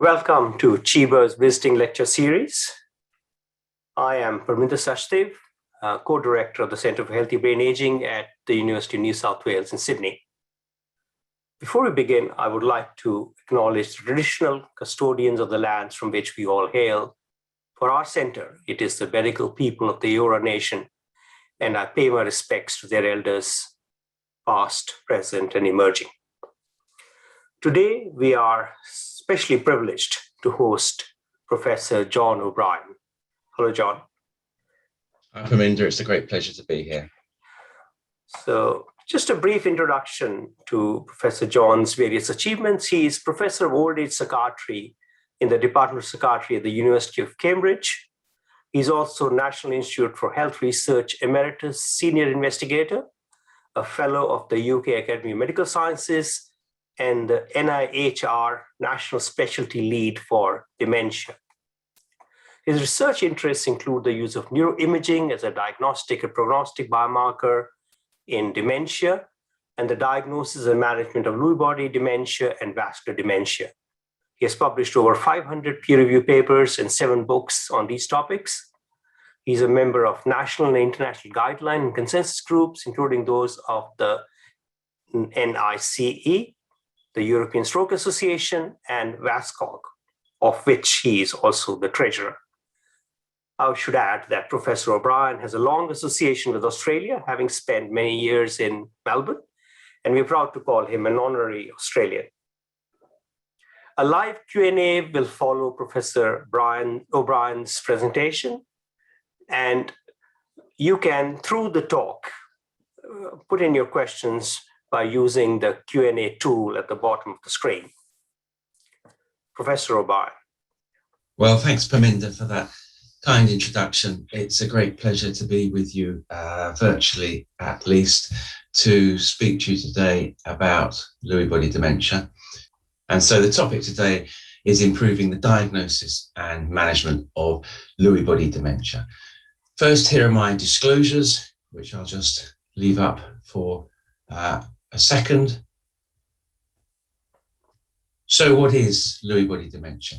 Welcome to Chiba's Visiting Lecture Series. I am Parminder Sachdev, co-director of the Centre for Healthy Brain Aging at the University of New South Wales in Sydney. Before we begin, I would like to acknowledge the traditional custodians of the lands from which we all hail. For our centre, it is the Bedigal people of the Eora Nation, and I pay my respects to their elders, past, present, and emerging. Today, we are especially privileged to host Professor John O'Brien. Hello, John. Hi, Parminder. It's a great pleasure to be here. So, just a brief introduction to Professor John's various achievements. He is Professor of Old Age Psychiatry in the Department of Psychiatry at the University of Cambridge. He's also National Institute for Health Research Emeritus Senior Investigator, a Fellow of the UK Academy of Medical Sciences, and the NIHR National Specialty Lead for Dementia. His research interests include the use of neuroimaging as a diagnostic and prognostic biomarker in dementia, and the diagnosis and management of Lewy body dementia and vascular dementia. He has published over 500 peer-reviewed papers and 7 books on these topics. He's a member of national and international guideline and consensus groups, including those of the NICE, the European Stroke Association, and VASCOG, of which he is also the treasurer. I should add that Professor O'Brien has a long association with Australia, having spent many years in Melbourne, and we're proud to call him an honorary Australian. A live Q&A will follow Professor O'Brien's presentation, and you can, through the talk, put in your questions by using the Q&A tool at the bottom of the screen. Professor O'Brien. Well, thanks, Parminder, for that kind introduction. It's a great pleasure to be with you, virtually at least, to speak to you today about Lewy body dementia. And so the topic today is improving the diagnosis and management of Lewy body dementia. First, here are my disclosures, which I'll just leave up for a second. So what is Lewy body dementia?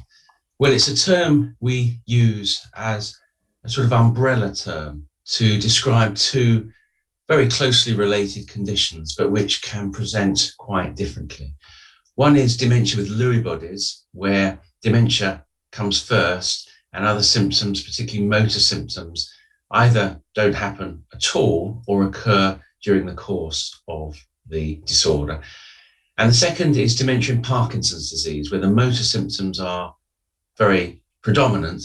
Well, it's a term we use as a sort of umbrella term to describe 2 very closely related conditions, but which can present quite differently. One is dementia with Lewy bodies, where dementia comes first and other symptoms, particularly motor symptoms, either don't happen at all or occur during the course of the disorder. And the second is dementia in Parkinson's disease, where the motor symptoms are very predominant.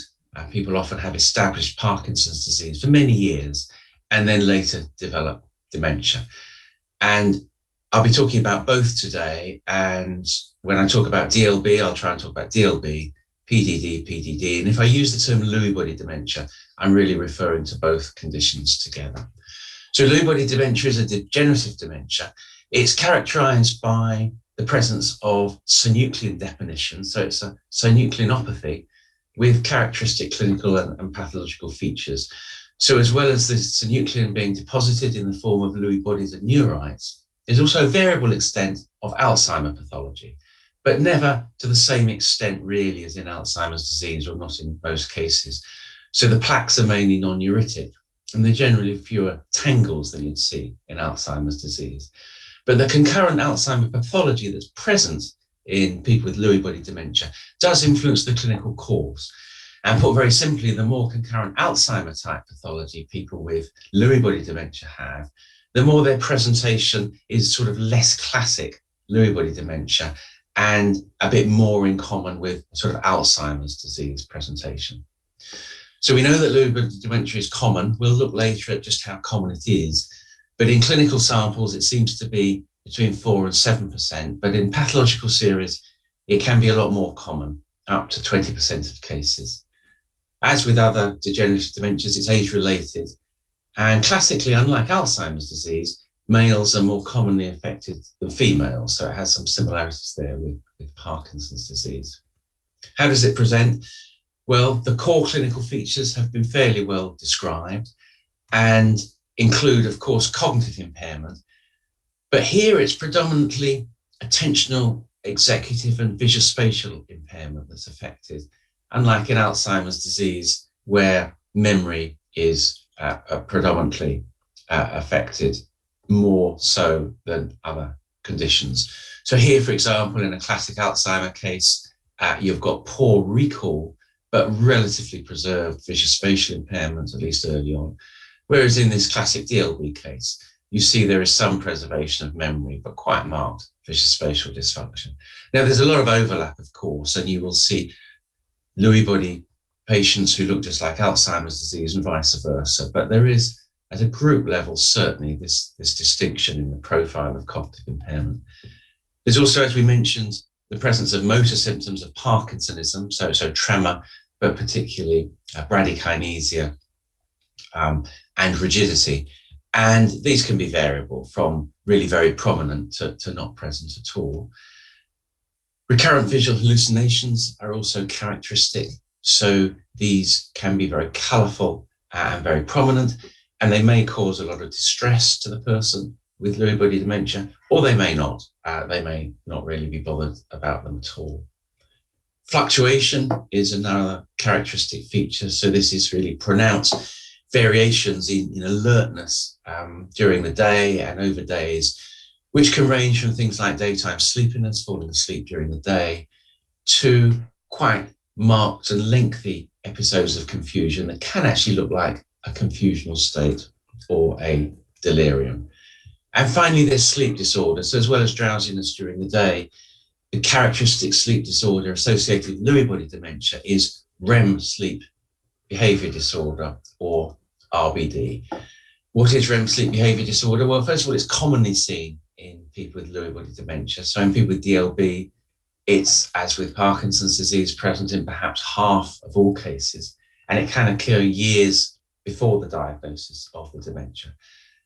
People often have established Parkinson's disease for many years and then later develop dementia. And I'll be talking about both today. And when I talk about DLB, I'll try and talk about DLB, PDD. And if I use the term Lewy body dementia, I'm really referring to both conditions together. So Lewy body dementia is a degenerative dementia. It's characterized by the presence of synuclein deponition. So it's a synucleinopathy with characteristic clinical and pathological features. So as well as the synuclein being deposited in the form of Lewy bodies and neurites, there's also a variable extent of Alzheimer's pathology, but never to the same extent really as in Alzheimer's disease, or not in most cases. So the plaques are mainly non-neuritic, and they're generally fewer tangles than you'd see in Alzheimer's disease. But the concurrent Alzheimer's pathology that's present in people with Lewy body dementia does influence the clinical course. And put very simply, the more concurrent Alzheimer's type pathology people with Lewy body dementia have, the more their presentation is sort of less classic Lewy body dementia and a bit more in common with sort of Alzheimer's disease presentation. So we know that Lewy body dementia is common. We'll look later at just how common it is. But in clinical samples, it seems to be between 4% and 7%. But in pathological series, it can be a lot more common, up to 20% of cases. As with other degenerative dementias, it's age-related. And classically, unlike Alzheimer's disease, males are more commonly affected than females. So it has some similarities there with Parkinson's disease. How does it present? Well, the core clinical features have been fairly well described and include, of course, cognitive impairment. But here it's predominantly attentional executive and visuospatial impairment that's affected, unlike in Alzheimer's disease, where memory is predominantly affected more so than other conditions. So here, for example, in a classic Alzheimer case, you've got poor recall, but relatively preserved visuospatial impairment, at least early on. Whereas in this classic DLB case, you see there is some preservation of memory, but quite marked visuospatial dysfunction. Now, there's a lot of overlap, of course, and you will see Lewy body patients who look just like Alzheimer's disease and vice versa. But there is, at a group level, certainly this distinction in the profile of cognitive impairment. There's also, as we mentioned, the presence of motor symptoms of Parkinsonism, so tremor, but particularly bradykinesia and rigidity. And these can be variable from really very prominent to not present at all. Recurrent visual hallucinations are also characteristic. So these can be very colourful and very prominent, and they may cause a lot of distress to the person with Lewy body dementia, or they may not. They may not really be bothered about them at all. Fluctuation is another characteristic feature. So this is really pronounced variations in alertness during the day and over days, which can range from things like daytime sleepiness, falling asleep during the day, to quite marked and lengthy episodes of confusion that can actually look like a confusional state or a delirium. And finally, there's sleep disorder. So as well as drowsiness during the day, the characteristic sleep disorder associated with Lewy body dementia is REM sleep behavior disorder, or RBD. What is REM sleep behavior disorder? Well, first of all, it's commonly seen in people with Lewy body dementia. So in people with DLB, it's, as with Parkinson's disease, present in perhaps half of all cases, and it can occur years before the diagnosis of the dementia.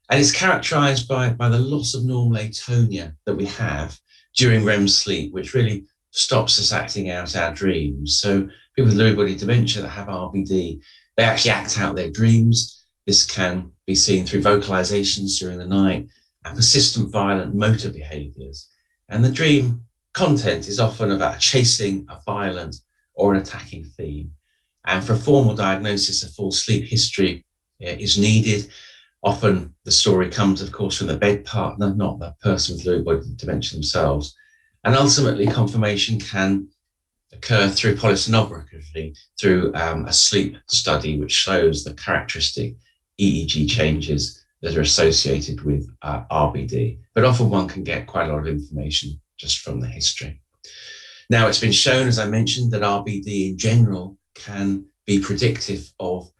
And it's characterized by the loss of normal atonia that we have during REM sleep, which really stops us acting out our dreams. So people with Lewy body dementia that have RBD, they actually act out their dreams. This can be seen through vocalizations during the night and persistent violent motor behaviors. And the dream content is often about chasing a violent or an attacking theme. And for a formal diagnosis, a full sleep history is needed. Often the story comes, of course, from the bed partner, not the person with Lewy body dementia themselves. And ultimately, confirmation can occur through polysomnography, through a sleep study, which shows the characteristic EEG changes that are associated with RBD. But often one can get quite a lot of information just from the history. Now, it's been shown, as I mentioned, that RBD in general can be predictive of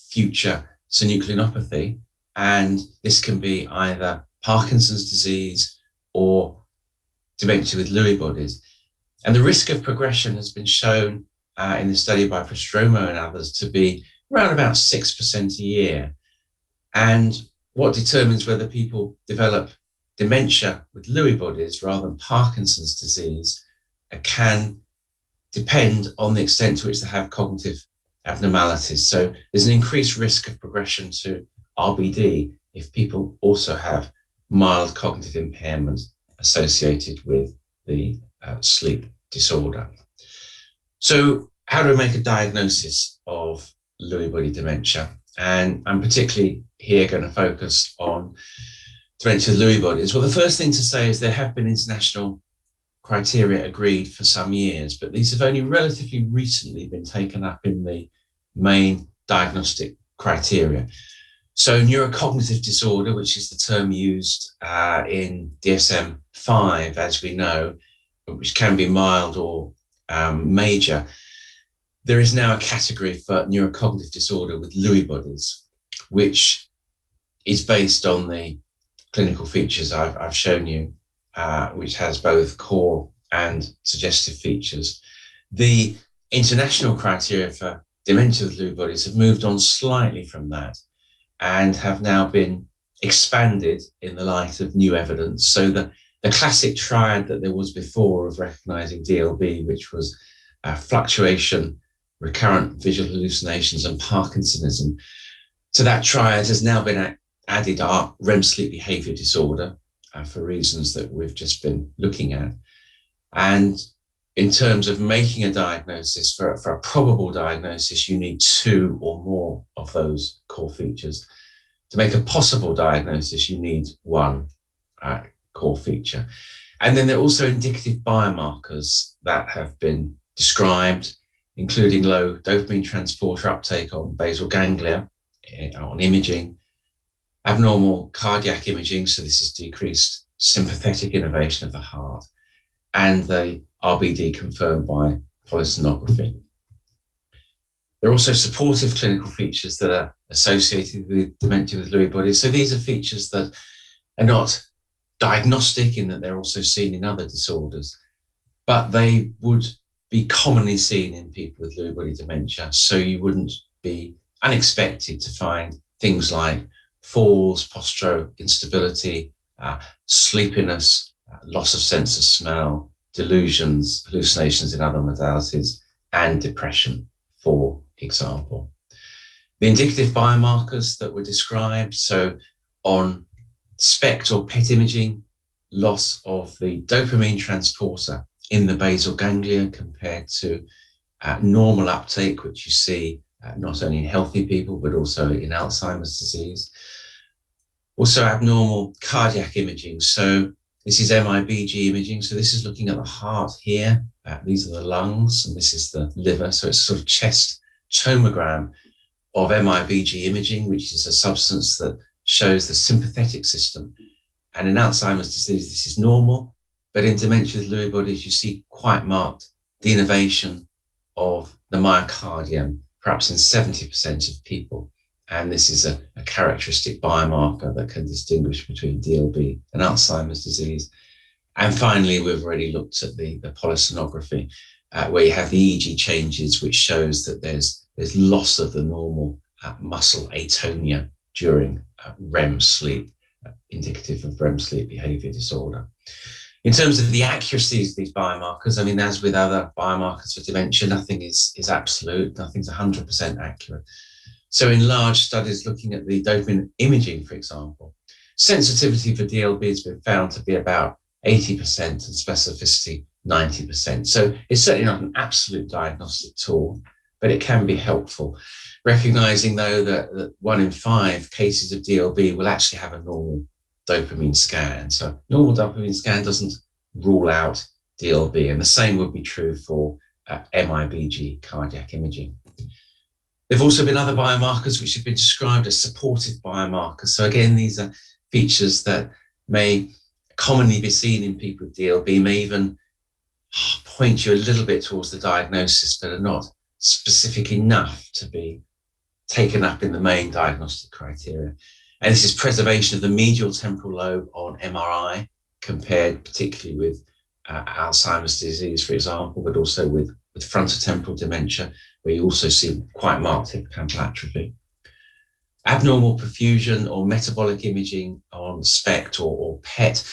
future synucleinopathy, and this can be either Parkinson's disease or dementia with Lewy bodies. And the risk of progression has been shown in the study by Prostromo and others to be around about 6% a year. And what determines whether people develop dementia with Lewy bodies rather than Parkinson's disease can depend on the extent to which they have cognitive abnormalities. So there's an increased risk of progression to RBD if people also have mild cognitive impairment associated with the sleep disorder. So how do we make a diagnosis of Lewy body dementia? And I'm particularly here going to focus on dementia with Lewy bodies. Well, the first thing to say is there have been international criteria agreed for some years, but these have only relatively recently been taken up in the main diagnostic criteria. So neurocognitive disorder, which is the term used in DSM-5, as we know, which can be mild or major, there is now a category for neurocognitive disorder with Lewy bodies, which is based on the clinical features I've shown you, which has both core and suggestive features. The international criteria for dementia with Lewy bodies have moved on slightly from that and have now been expanded in the light of new evidence. So the classic triad that there was before of recognizing DLB, which was fluctuation, recurrent visual hallucinations, and Parkinsonism, to that triad has now been added REM sleep behavior disorder for reasons that we've just been looking at. And in terms of making a diagnosis, for a probable diagnosis, you need 2 or more of those core features. To make a possible diagnosis, you need 1 core feature. And then there are also indicative biomarkers that have been described, including low dopamine transporter uptake on basal ganglia, on imaging, abnormal cardiac imaging, so this is decreased sympathetic innervation of the heart, and the RBD confirmed by polysomnography. There are also supportive clinical features that are associated with dementia with Lewy bodies. So these are features that are not diagnostic in that they're also seen in other disorders, but they would be commonly seen in people with Lewy body dementia. So you wouldn't be unexpected to find things like falls, postural instability, sleepiness, loss of sense of smell, delusions, hallucinations in other modalities, and depression, for example. The indicative biomarkers that were described, so on SPECT or PET imaging, loss of the dopamine transporter in the basal ganglia compared to normal uptake, which you see not only in healthy people, but also in Alzheimer's disease. Also abnormal cardiac imaging. So this is MIBG imaging. So this is looking at the heart here. These are the lungs, and this is the liver. So it's a sort of chest tomogram of MIBG imaging, which is a substance that shows the sympathetic system. And in Alzheimer's disease, this is normal. But in dementia with Lewy bodies, you see quite marked denervation of the myocardium, perhaps in 70% of people. And this is a characteristic biomarker that can distinguish between DLB and Alzheimer's disease. And finally, we've already looked at the polysomnography, where you have the EEG changes, which shows that there's loss of the normal muscle atonia during REM sleep, indicative of REM sleep behavior disorder. In terms of the accuracy of these biomarkers, I mean, as with other biomarkers for dementia, nothing is absolute, nothing's 100% accurate. So in large studies looking at the dopamine imaging, for example, sensitivity for DLB has been found to be about 80% and specificity 90%. So it's certainly not an absolute diagnostic tool, but it can be helpful. Recognizing, though, that 1 in 5 cases of DLB will actually have a normal dopamine scan. So normal dopamine scan doesn't rule out DLB, and the same would be true for MIBG cardiac imaging. There have also been other biomarkers which have been described as supportive biomarkers. So again, these are features that may commonly be seen in people with DLB, may even point you a little bit towards the diagnosis, but are not specific enough to be taken up in the main diagnostic criteria. And this is preservation of the medial temporal lobe on MRI, compared particularly with Alzheimer's disease, for example, but also with frontotemporal dementia, where you also see quite marked hippocampal atrophy. Abnormal perfusion or metabolic imaging on SPECT or PET.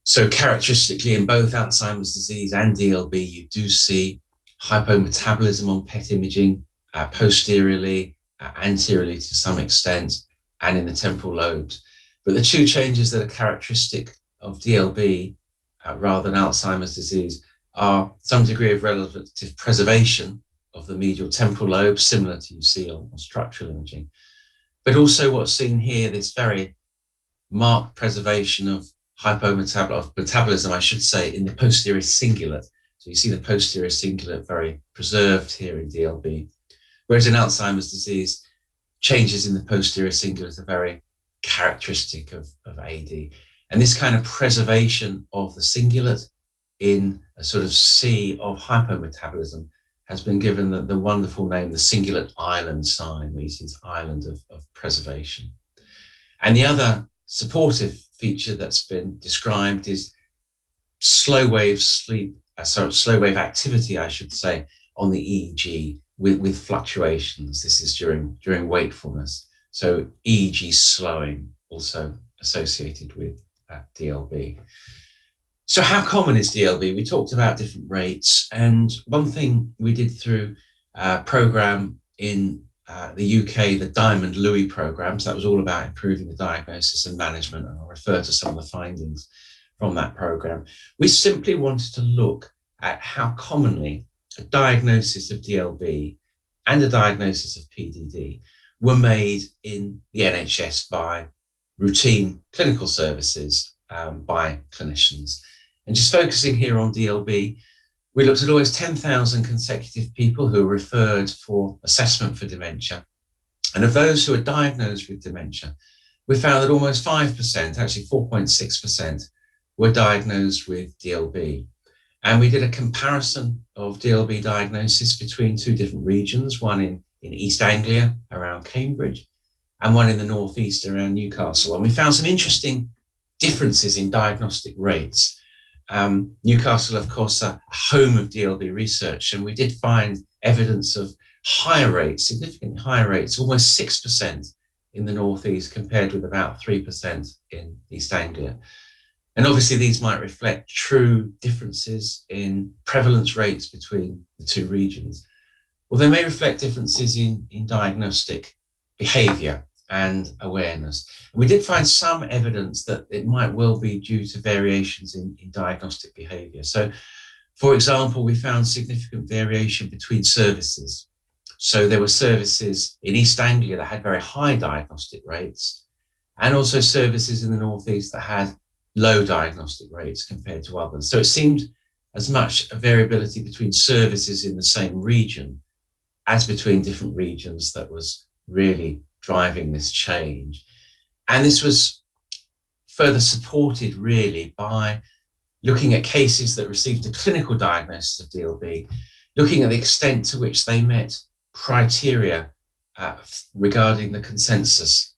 So characteristically, in both Alzheimer's disease and DLB, you do see hypometabolism on PET imaging, posteriorly, anteriorly to some extent, and in the temporal lobes. But the 2 changes that are characteristic of DLB rather than Alzheimer's disease are some degree of relative preservation of the medial temporal lobe, similar to you see on structural imaging. But also what's seen here, this very marked preservation of metabolism, I should say, in the posterior cingulate. So you see the posterior cingulate very preserved here in DLB, whereas in Alzheimer's disease, changes in the posterior cingulate are very characteristic of AD. And this kind of preservation of the cingulate in a sort of sea of hypometabolism has been given the wonderful name, the cingulate island sign, where you see this island of preservation. And the other supportive feature that's been described is slow wave activity, I should say, on the EEG with fluctuations. This is during wakefulness. So EEG slowing also associated with DLB. So how common is DLB? We talked about different rates, and one thing we did through a program in the UK, the Diamond Lewy program, so that was all about improving the diagnosis and management, and I'll refer to some of the findings from that program. We simply wanted to look at how commonly a diagnosis of DLB and a diagnosis of PDD were made in the NHS by routine clinical services, by clinicians. And just focusing here on DLB, we looked at almost 10,000 consecutive people who were referred for assessment for dementia. And of those who are diagnosed with dementia, we found that almost 5%, actually 4.6%, were diagnosed with DLB. And we did a comparison of DLB diagnosis between two different regions, one in East Anglia around Cambridge and one in the northeast around Newcastle. And we found some interesting differences in diagnostic rates. Newcastle, of course, a home of DLB research, and we did find evidence of higher rates, significantly higher rates, almost 6% in the northeast compared with about 3% in East Anglia. And obviously these might reflect true differences in prevalence rates between the two regions, or they may reflect differences in diagnostic behaviour and awareness. And we did find some evidence that it might well be due to variations in diagnostic behaviour. So, for example, we found significant variation between services. So there were services in East Anglia that had very high diagnostic rates, and also services in the northeast that had low diagnostic rates compared to others. So it seemed as much a variability between services in the same region as between different regions that was really driving this change. And this was further supported really by looking at cases that received a clinical diagnosis of DLB, looking at the extent to which they met criteria regarding the consensus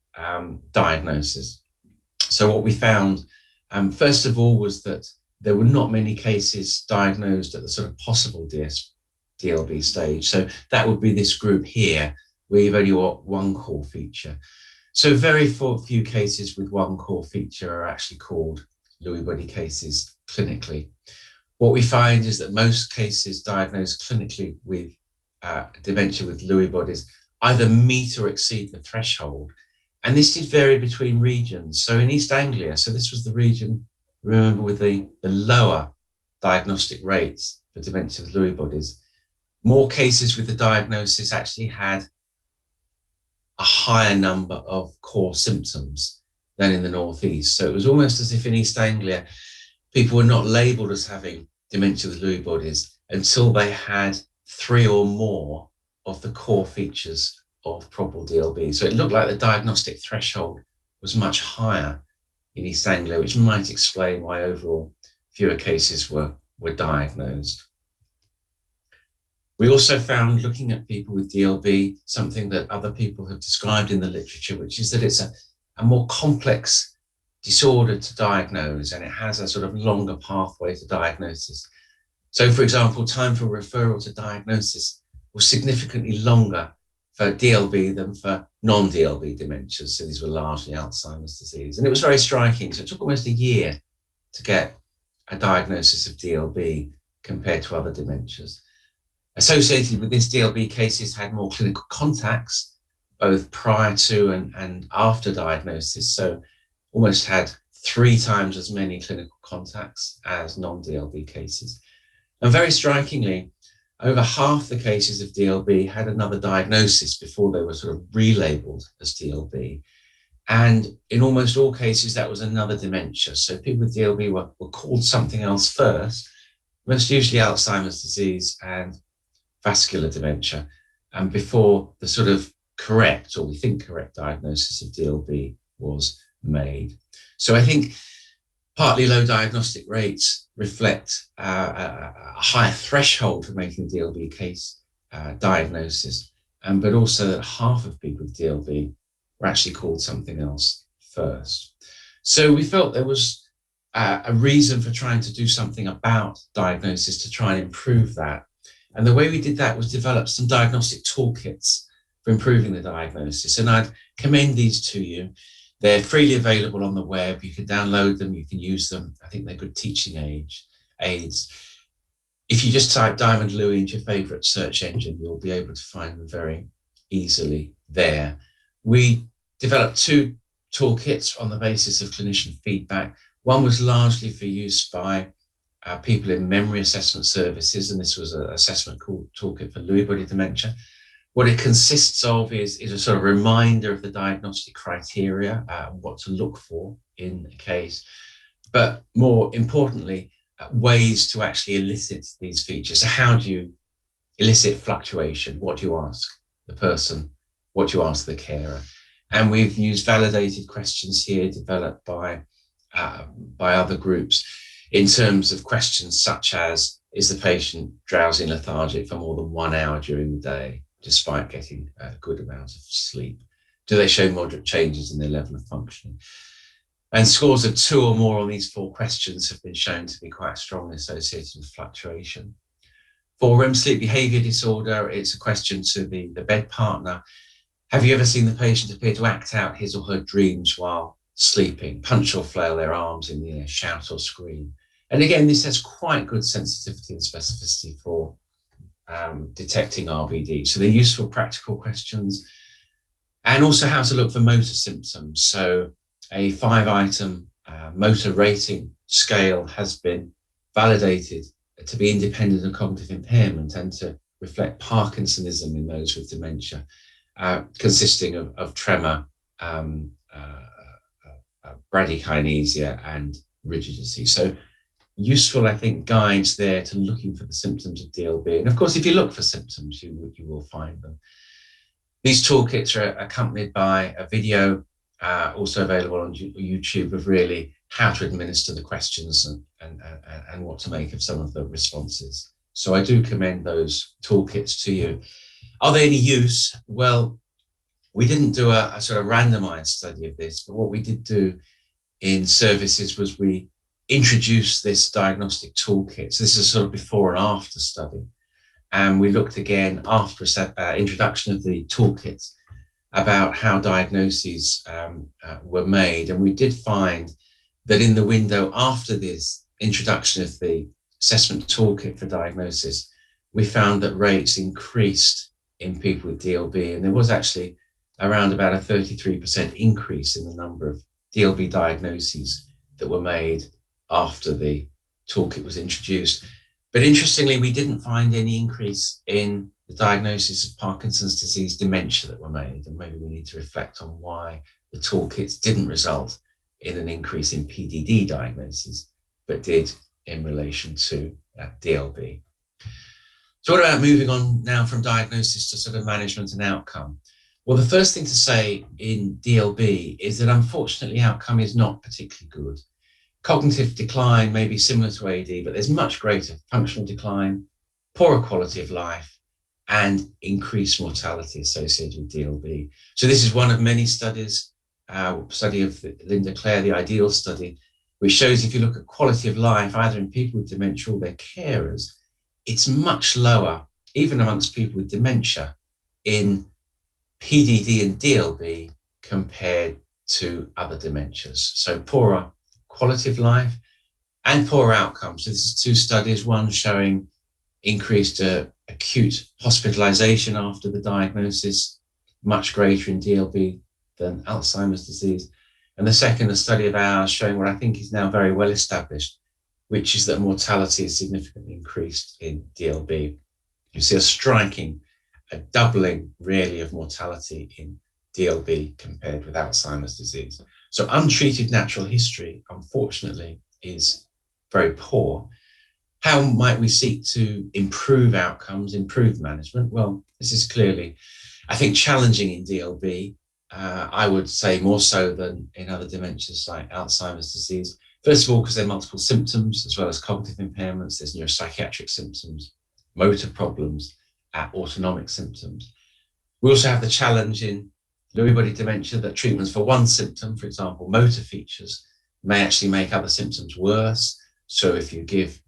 diagnosis. So what we found, first of all, was that there were not many cases diagnosed at the sort of possible DLB stage. So that would be this group here, where you've only got one core feature. So very few cases with one core feature are actually called Lewy body cases clinically. What we find is that most cases diagnosed clinically with dementia with Lewy bodies either meet or exceed the threshold. And this did vary between regions. So in East Anglia, so this was the region, remember, with the lower diagnostic rates for dementia with Lewy bodies, more cases with the diagnosis actually had a higher number of core symptoms than in the northeast. So it was almost as if in East Anglia, people were not labelled as having dementia with Lewy bodies until they had 3 or more of the core features of probable DLB. So it looked like the diagnostic threshold was much higher in East Anglia, which might explain why overall fewer cases were diagnosed. We also found, looking at people with DLB, something that other people have described in the literature, which is that it's a more complex disorder to diagnose, and it has a sort of longer pathway to diagnosis. So, for example, time for referral to diagnosis was significantly longer for DLB than for non-DLB dementias. So these were largely Alzheimer's disease. And it was very striking. So it took almost a year to get a diagnosis of DLB compared to other dementias. Associated with this, DLB cases had more clinical contacts, both prior to and after diagnosis. So almost had 3 times as many clinical contacts as non-DLB cases. And very strikingly, over half the cases of DLB had another diagnosis before they were sort of relabeled as DLB. And in almost all cases, that was another dementia. So people with DLB were called something else first, most usually Alzheimer's disease and vascular dementia, and before the sort of correct, or we think correct, diagnosis of DLB was made. So I think partly low diagnostic rates reflect a higher threshold for making a DLB case diagnosis, but also that half of people with DLB were actually called something else first. So we felt there was a reason for trying to do something about diagnosis to try and improve that. And the way we did that was develop some diagnostic toolkits for improving the diagnosis. And I'd commend these to you. They're freely available on the web. You can download them, you can use them. I think they're good teaching aids. If you just type Diamond Lewy into your favorite search engine, you'll be able to find them very easily there. We developed 2 toolkits on the basis of clinician feedback. One was largely for use by people in memory assessment services, and this was an assessment called Toolkit for Lewy body dementia. What it consists of is a sort of reminder of the diagnostic criteria, what to look for in a case, but more importantly, ways to actually elicit these features. So how do you elicit fluctuation? What do you ask the person? What do you ask the carer? And we've used validated questions here developed by other groups in terms of questions such as, is the patient drowsy and lethargic for more than 1 hour during the day, despite getting a good amount of sleep? Do they show moderate changes in their level of functioning? And scores of 2 or more on these 4 questions have been shown to be quite strongly associated with fluctuation. For REM sleep behaviour disorder, it's a question to the bed partner. Have you ever seen the patient appear to act out his or her dreams while sleeping, punch or flail their arms in the air, shout or scream? And again, this has quite good sensitivity and specificity for detecting RBD. So they're useful practical questions. And also how to look for motor symptoms. So a 5-item motor rating scale has been validated to be independent of cognitive impairment and to reflect Parkinsonism in those with dementia, consisting of tremor, bradykinesia and rigidity. So useful, I think, guides there to looking for the symptoms of DLB. And of course, if you look for symptoms, you will find them. These toolkits are accompanied by a video also available on YouTube of really how to administer the questions and what to make of some of the responses. So I do commend those toolkits to you. Are they any use? Well, we didn't do a sort of randomized study of this, but what we did do in services was we introduced this diagnostic toolkit. So this is a sort of before and after study. And we looked again after introduction of the toolkits about how diagnoses were made. And we did find that in the window after this introduction of the assessment toolkit for diagnosis, we found that rates increased in people with DLB. And there was actually around about a 33% increase in the number of DLB diagnoses that were made after the toolkit was introduced. But interestingly, we didn't find any increase in the diagnosis of Parkinson's disease dementia that were made. And maybe we need to reflect on why the toolkits didn't result in an increase in PDD diagnoses, but did in relation to DLB. So what about moving on now from diagnosis to sort of management and outcome? Well, the first thing to say in DLB is that unfortunately outcome is not particularly good. Cognitive decline may be similar to AD, but there's much greater functional decline, poorer quality of life, and increased mortality associated with DLB. So this is one of many studies, study of Linda Clare, the IDEAL study, which shows if you look at quality of life, either in people with dementia or their carers, it's much lower, even amongst people with dementia, in PDD and DLB compared to other dementias. So poorer quality of life and poorer outcomes. So this is 2 studies, one showing increased acute hospitalization after the diagnosis, much greater in DLB than Alzheimer's disease. And the second, a study of ours showing what I think is now very well established, which is that mortality is significantly increased in DLB. You see a doubling really of mortality in DLB compared with Alzheimer's disease. So untreated natural history, unfortunately, is very poor. How might we seek to improve outcomes, improve management? Well, this is clearly, I think, challenging in DLB. I would say more so than in other dementias like Alzheimer's disease. First of all, because there are multiple symptoms, as well as cognitive impairments. There's neuropsychiatric symptoms, motor problems, autonomic symptoms. We also have the challenge in Lewy body dementia that treatments for one symptom, for example, motor features, may actually make other symptoms worse. So if you give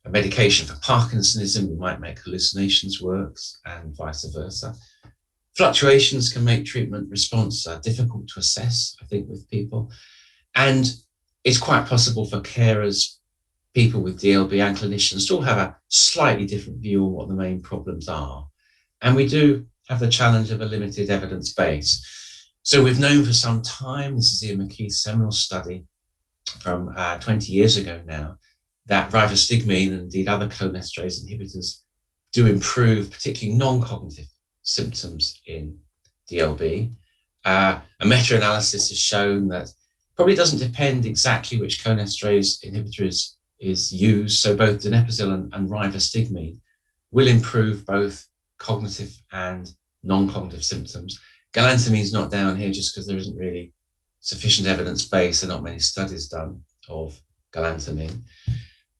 a medication for Parkinsonism, you might make hallucinations worse and vice versa. Fluctuations can make treatment response difficult to assess, I think, with people. And it's quite possible for carers, people with DLB and clinicians to all have a slightly different view on what the main problems are. And we do have the challenge of a limited evidence base. So we've known for some time, this is Ian McKeith's seminal study, from 20 years ago now, that ribostigmine and indeed other cholinesterase inhibitors do improve particularly non-cognitive symptoms in DLB. A meta-analysis has shown that probably doesn't depend exactly which cholinesterase inhibitor is used. So both donepezil and ribostigmine will improve both cognitive and non-cognitive symptoms. Galantamine is not down here just because there isn't really sufficient evidence base and not many studies done of galantamine.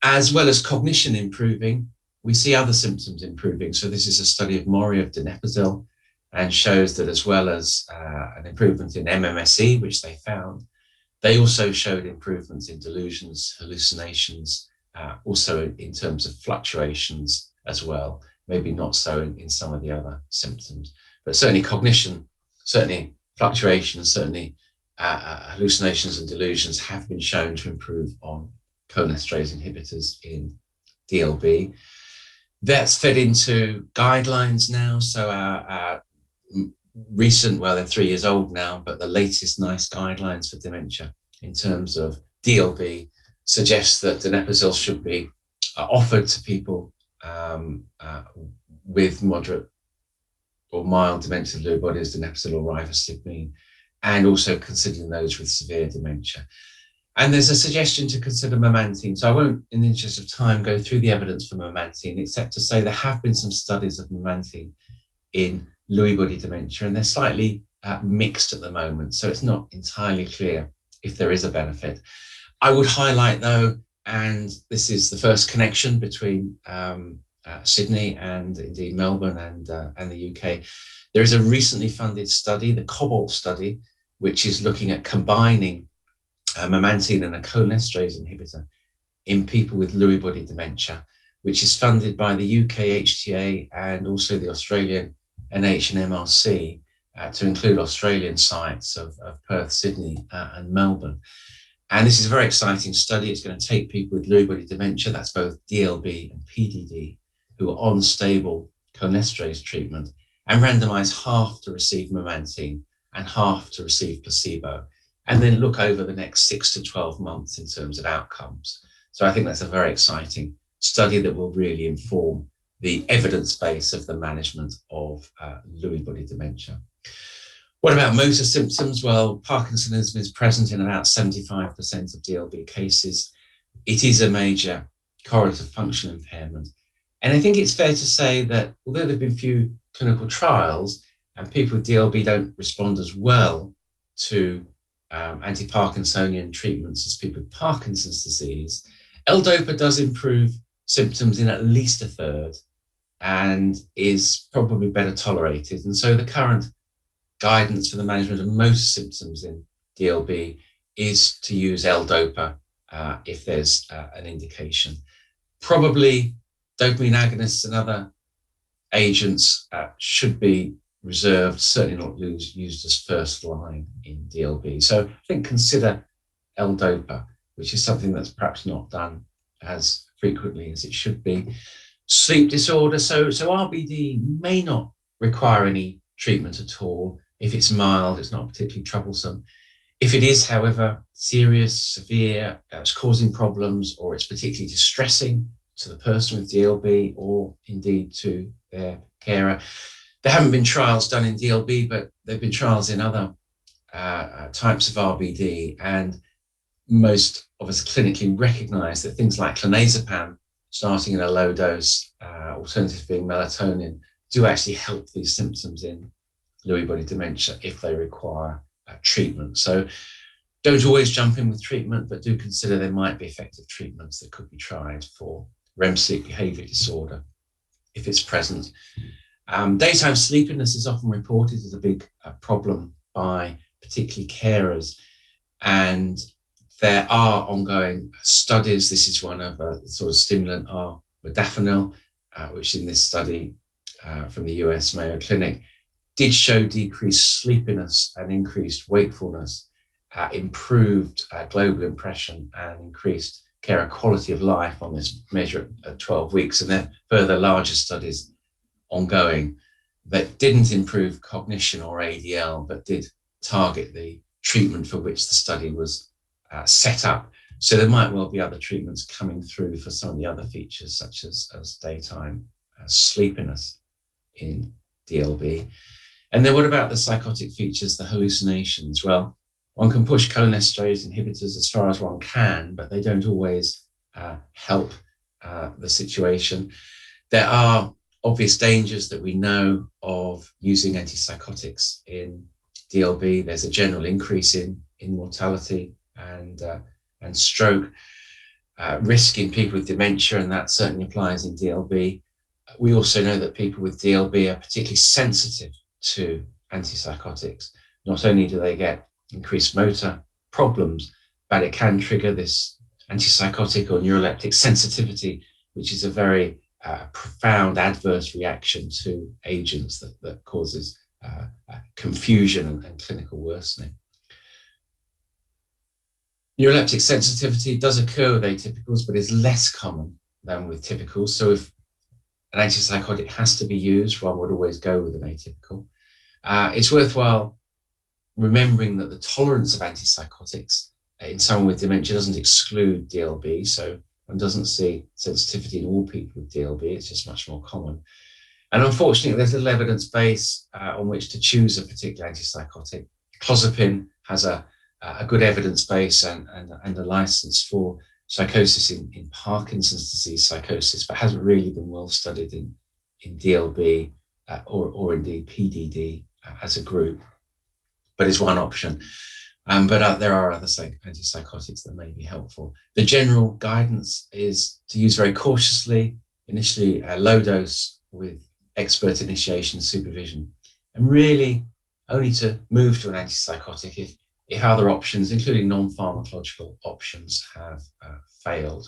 As well as cognition improving, we see other symptoms improving. So this is a study of Mori of donepezil and shows that as well as an improvement in MMSE, which they found, they also showed improvements in delusions, hallucinations, also in terms of fluctuations as well, maybe not so in some of the other symptoms, but certainly cognition, certainly fluctuations, certainly hallucinations and delusions have been shown to improve on cholinesterase inhibitors in DLB. That's fed into guidelines now. So our recent, well, they're 3 years old now, but the latest NICE guidelines for dementia in terms of DLB suggests that donepezil should be offered to people with moderate or mild dementia of Lewy bodies, donepezil or ribostigmine, and also considering those with severe dementia. And there's a suggestion to consider memantine. So I won't, in the interest of time, go through the evidence for memantine, except to say there have been some studies of memantine in Lewy body dementia, and they're slightly mixed at the moment. So it's not entirely clear if there is a benefit. I would highlight though, and this is the first connection between Sydney and indeed Melbourne and the UK. There is a recently funded study, the COBALT study, which is looking at combining memantine and a cholinesterase inhibitor in people with Lewy body dementia, which is funded by the UK HTA and also the Australian NH and MRC to include Australian sites of Perth, Sydney and Melbourne. And this is a very exciting study. It's going to take people with Lewy body dementia, that's both DLB and PDD, who are on stable cholinesterase treatment, and randomize half to receive memantine and half to receive placebo, and then look over the next 6 to 12 months in terms of outcomes. So I think that's a very exciting study that will really inform the evidence base of the management of Lewy body dementia. What about motor symptoms? Well, Parkinsonism is present in about 75% of DLB cases. It is a major correlative function impairment. And I think it's fair to say that although there have been few clinical trials and people with DLB don't respond as well to anti-Parkinsonian treatments as people with Parkinson's disease, L-DOPA does improve symptoms in at least a third and is probably better tolerated. And so the current guidance for the management of most symptoms in DLB is to use L-DOPA if there's an indication. Probably dopamine agonists and other agents should be reserved, certainly not used as first line in DLB. So I think consider L-DOPA, which is something that's perhaps not done as frequently as it should be. Sleep disorder, so RBD may not require any treatment at all. If it's mild, it's not particularly troublesome. If it is, however, serious, severe, it's causing problems, or it's particularly distressing to the person with DLB or indeed to their carer. There haven't been trials done in DLB, but there have been trials in other types of RBD, and most of us clinically recognize that things like clonazepam, starting in a low dose, alternative being melatonin, do actually help these symptoms in Lewy body dementia if they require treatment. So don't always jump in with treatment, but do consider there might be effective treatments that could be tried for REM sleep behavior disorder if it's present. Daytime sleepiness is often reported as a big problem by particularly carers, and there are ongoing studies. This is one of a sort of stimulant R, modafinil, which in this study from the US Mayo Clinic did show decreased sleepiness and increased wakefulness, improved global impression, and increased carer quality of life on this measure at 12 weeks. And there are further larger studies ongoing that didn't improve cognition or ADL, but did target the treatment for which the study was set up. So there might well be other treatments coming through for some of the other features, such as daytime sleepiness in DLB. And then what about the psychotic features, the hallucinations? Well, one can push cholinesterase inhibitors as far as one can, but they don't always help the situation. There are obvious dangers that we know of using antipsychotics in DLB. There's a general increase in mortality and stroke risk in people with dementia, and that certainly applies in DLB. We also know that people with DLB are particularly sensitive to antipsychotics. Not only do they get increased motor problems, but it can trigger this antipsychotic or neuroleptic sensitivity, which is a very profound adverse reaction to agents that causes confusion and clinical worsening. Neuroleptic sensitivity does occur with atypicals, but is less common than with typicals. So if an antipsychotic has to be used, one would always go with an atypical. It's worthwhile remembering that the tolerance of antipsychotics in someone with dementia doesn't exclude DLB. So one doesn't see sensitivity in all people with DLB. It's just much more common. And unfortunately, there's little evidence base on which to choose a particular antipsychotic. Clozapine has a good evidence base and a license for psychosis in Parkinson's disease psychosis, but hasn't really been well studied in DLB or indeed PDD as a group, but is one option. But there are other antipsychotics that may be helpful. The general guidance is to use very cautiously, initially a low dose with expert initiation supervision, and really only to move to an antipsychotic if other options, including non-pharmacological options, have failed.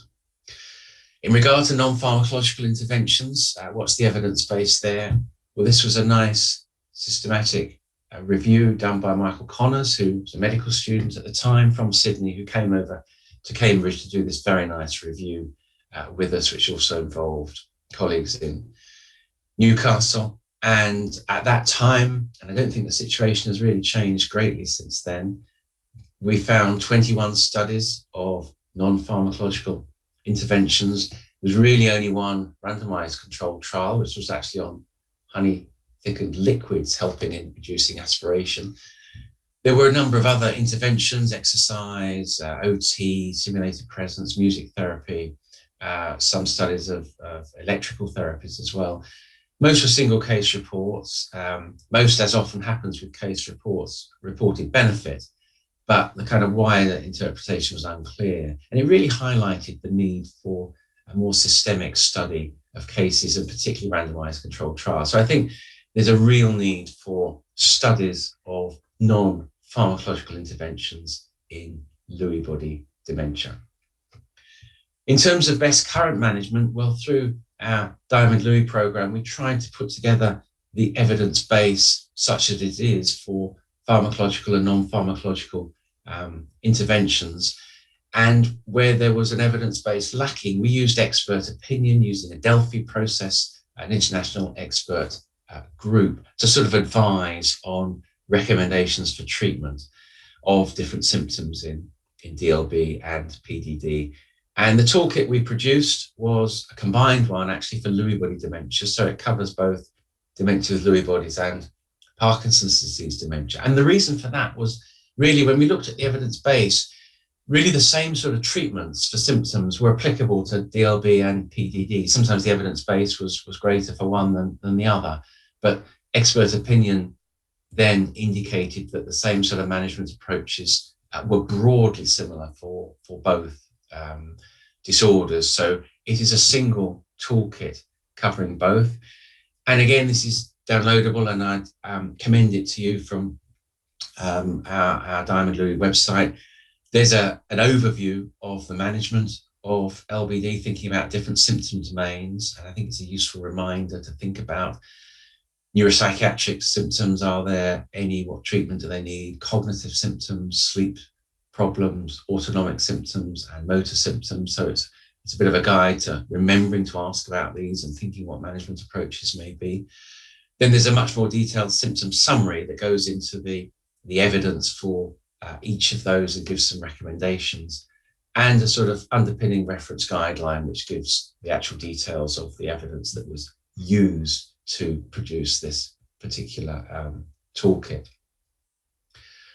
In regard to non-pharmacological interventions, what's the evidence base there? Well, this was a nice systematic review done by Michael Connors, who was a medical student at the time from Sydney, who came over to Cambridge to do this very nice review with us, which also involved colleagues in Newcastle. And at that time, and I don't think the situation has really changed greatly since then, we found 21 studies of non-pharmacological interventions. There was really only one randomized controlled trial, which was actually on honey thickened liquids helping in reducing aspiration. There were a number of other interventions: exercise, OT, simulated presence, music therapy, some studies of electrical therapies as well. Most were single case reports. Most, as often happens with case reports, reported benefit, but the kind of wider interpretation was unclear. And it really highlighted the need for a more systemic study of cases, and particularly randomized controlled trials. So I think there's a real need for studies of non-pharmacological interventions in Lewy body dementia. In terms of best current management, well, through our Diamond Lewy program, we tried to put together the evidence base such as it is for pharmacological and non-pharmacological interventions. And where there was an evidence base lacking, we used expert opinion using a Delphi process, an international expert group, to sort of advise on recommendations for treatment of different symptoms in DLB and PDD. And the toolkit we produced was a combined one actually for Lewy body dementia. So it covers both dementia with Lewy bodies and Parkinson's disease dementia. And the reason for that was really, when we looked at the evidence base, really the same sort of treatments for symptoms were applicable to DLB and PDD. Sometimes the evidence base was greater for one than the other, but expert opinion then indicated that the same sort of management approaches were broadly similar for both disorders. So it is a single toolkit covering both. And again, this is downloadable, and I'd commend it to you from our Diamond Lewy website. There's an overview of the management of LBD, thinking about different symptom domains. And I think it's a useful reminder to think about neuropsychiatric symptoms. Are there any? What treatment do they need? Cognitive symptoms, sleep problems, autonomic symptoms, and motor symptoms. So it's a bit of a guide to remembering to ask about these and thinking what management approaches may be. Then there's a much more detailed symptom summary that goes into the evidence for each of those and gives some recommendations, and a sort of underpinning reference guideline which gives the actual details of the evidence that was used to produce this particular toolkit.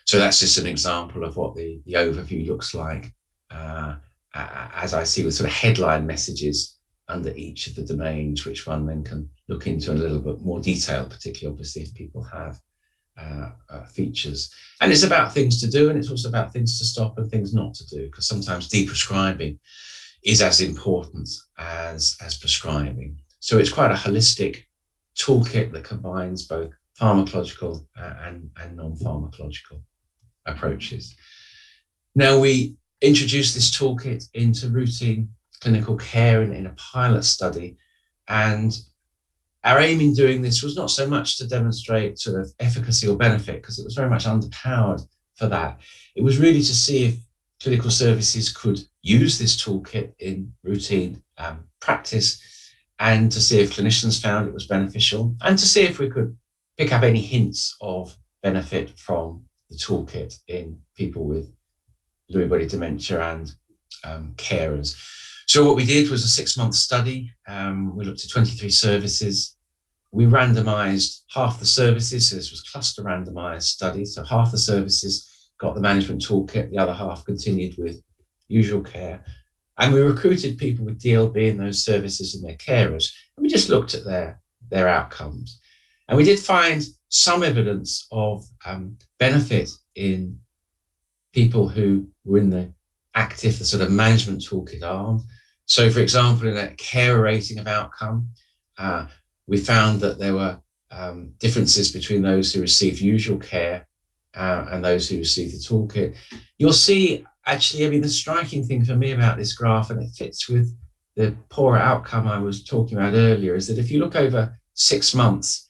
So that's just an example of what the overview looks like, as I see, with sort of headline messages under each of the domains, which one then can look into in a little bit more detail, particularly obviously if people have features. And it's about things to do, and it's also about things to stop and things not to do, because sometimes deprescribing is as important as prescribing. So it's quite a holistic toolkit that combines both pharmacological and non-pharmacological approaches. Now, we introduced this toolkit into routine clinical care in a pilot study, and our aim in doing this was not so much to demonstrate sort of efficacy or benefit, because it was very much underpowered for that. It was really to see if clinical services could use this toolkit in routine practice, and to see if clinicians found it was beneficial, and to see if we could pick up any hints of benefit from the toolkit in people with Lewy body dementia and carers. So what we did was a 6-month study. We looked at 23 services. We randomized half the services. So this was cluster randomized study. So half the services got the management toolkit, the other half continued with usual care. And we recruited people with DLB in those services and their carers. And we just looked at their outcomes. And we did find some evidence of benefit in people who were in the active, the sort of management toolkit arm. So, for example, in a care rating of outcome, we found that there were differences between those who received usual care and those who received the toolkit. You'll see, actually, I mean, the striking thing for me about this graph, and it fits with the poor outcome I was talking about earlier, is that if you look over 6 months,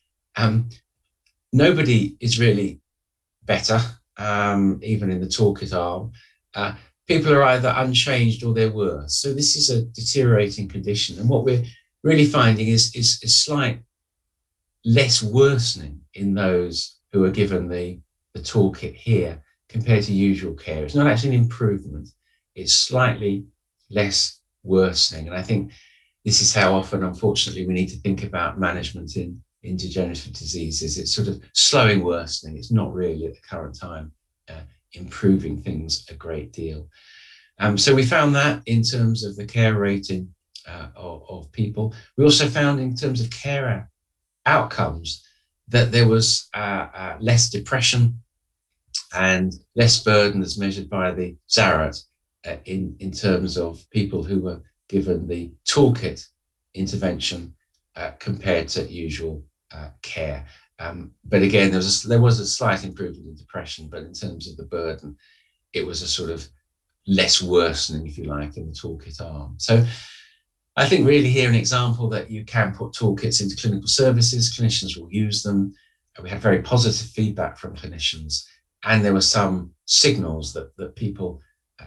nobody is really better, even in the toolkit arm. People are either unchanged or they're worse. So this is a deteriorating condition. And what we're really finding is slight less worsening in those who are given the toolkit here compared to usual care. It's not actually an improvement. It's slightly less worsening. And I think this is how often, unfortunately, we need to think about management in degenerative diseases. It's sort of slowing worsening. It's not really at the current time improving things a great deal. So we found that in terms of the care rating of people. We also found in terms of care outcomes that there was less depression and less burden as measured by the Zarat in terms of people who were given the toolkit intervention compared to usual care. But again, there was a slight improvement in depression, but in terms of the burden, it was a sort of less worsening, if you like, in the toolkit arm. So I think really here an example that you can put toolkits into clinical services, clinicians will use them. We had very positive feedback from clinicians, and there were some signals that people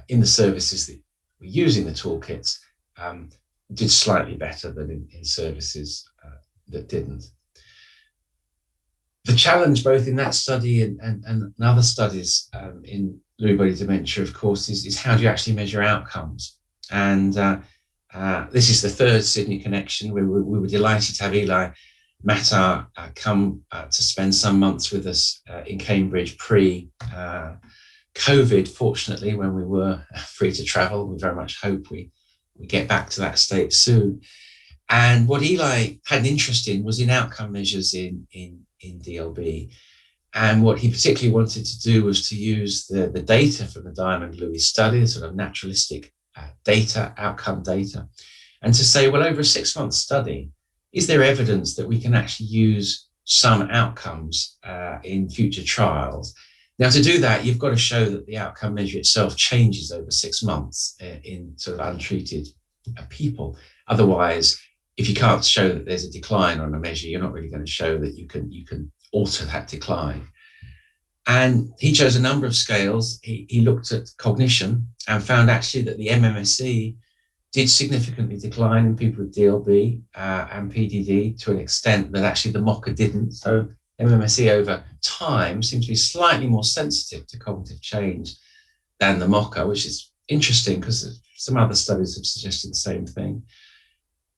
in the services that were using the toolkits did slightly better than in services that didn't. The challenge both in that study and other studies in Lewy body dementia, of course, is how do you actually measure outcomes? And this is the third Sydney connection. We were delighted to have Eli Matar come to spend some months with us in Cambridge pre-COVID, fortunately, when we were free to travel. We very much hope we get back to that state soon. And what Eli had an interest in was in outcome measures in DLB. And what he particularly wanted to do was to use the data from the Diamond Lewy study, the sort of naturalistic data, outcome data, and to say, well, over a 6-month study, is there evidence that we can actually use some outcomes in future trials? Now, to do that, you've got to show that the outcome measure itself changes over 6 months in sort of untreated people. Otherwise, if you can't show that there's a decline on a measure, you're not really going to show that you can alter that decline. And he chose a number of scales. He looked at cognition and found actually that the MMSE did significantly decline in people with DLB and PDD to an extent that actually the MOCA didn't. So MMSE over time seems to be slightly more sensitive to cognitive change than the MOCA, which is interesting because some other studies have suggested the same thing.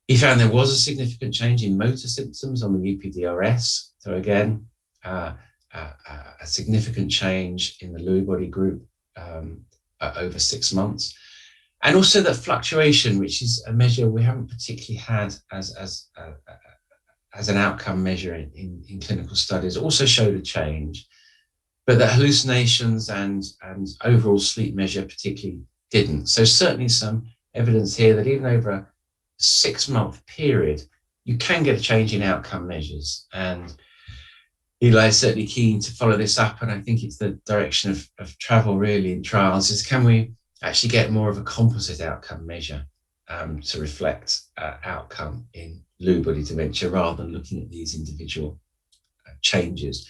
He found there was a significant change in motor symptoms on the UPDRS. So again, a significant change in the Lewy body group over 6 months. And also that fluctuation, which is a measure we haven't particularly had as an outcome measure in clinical studies, also showed a change, but that hallucinations and overall sleep measure particularly didn't. So certainly some evidence here that even over a 6-month period, you can get a change in outcome measures. And Eli is certainly keen to follow this up, and I think it's the direction of travel really in trials, is can we actually get more of a composite outcome measure to reflect outcome in Lewy body dementia rather than looking at these individual changes.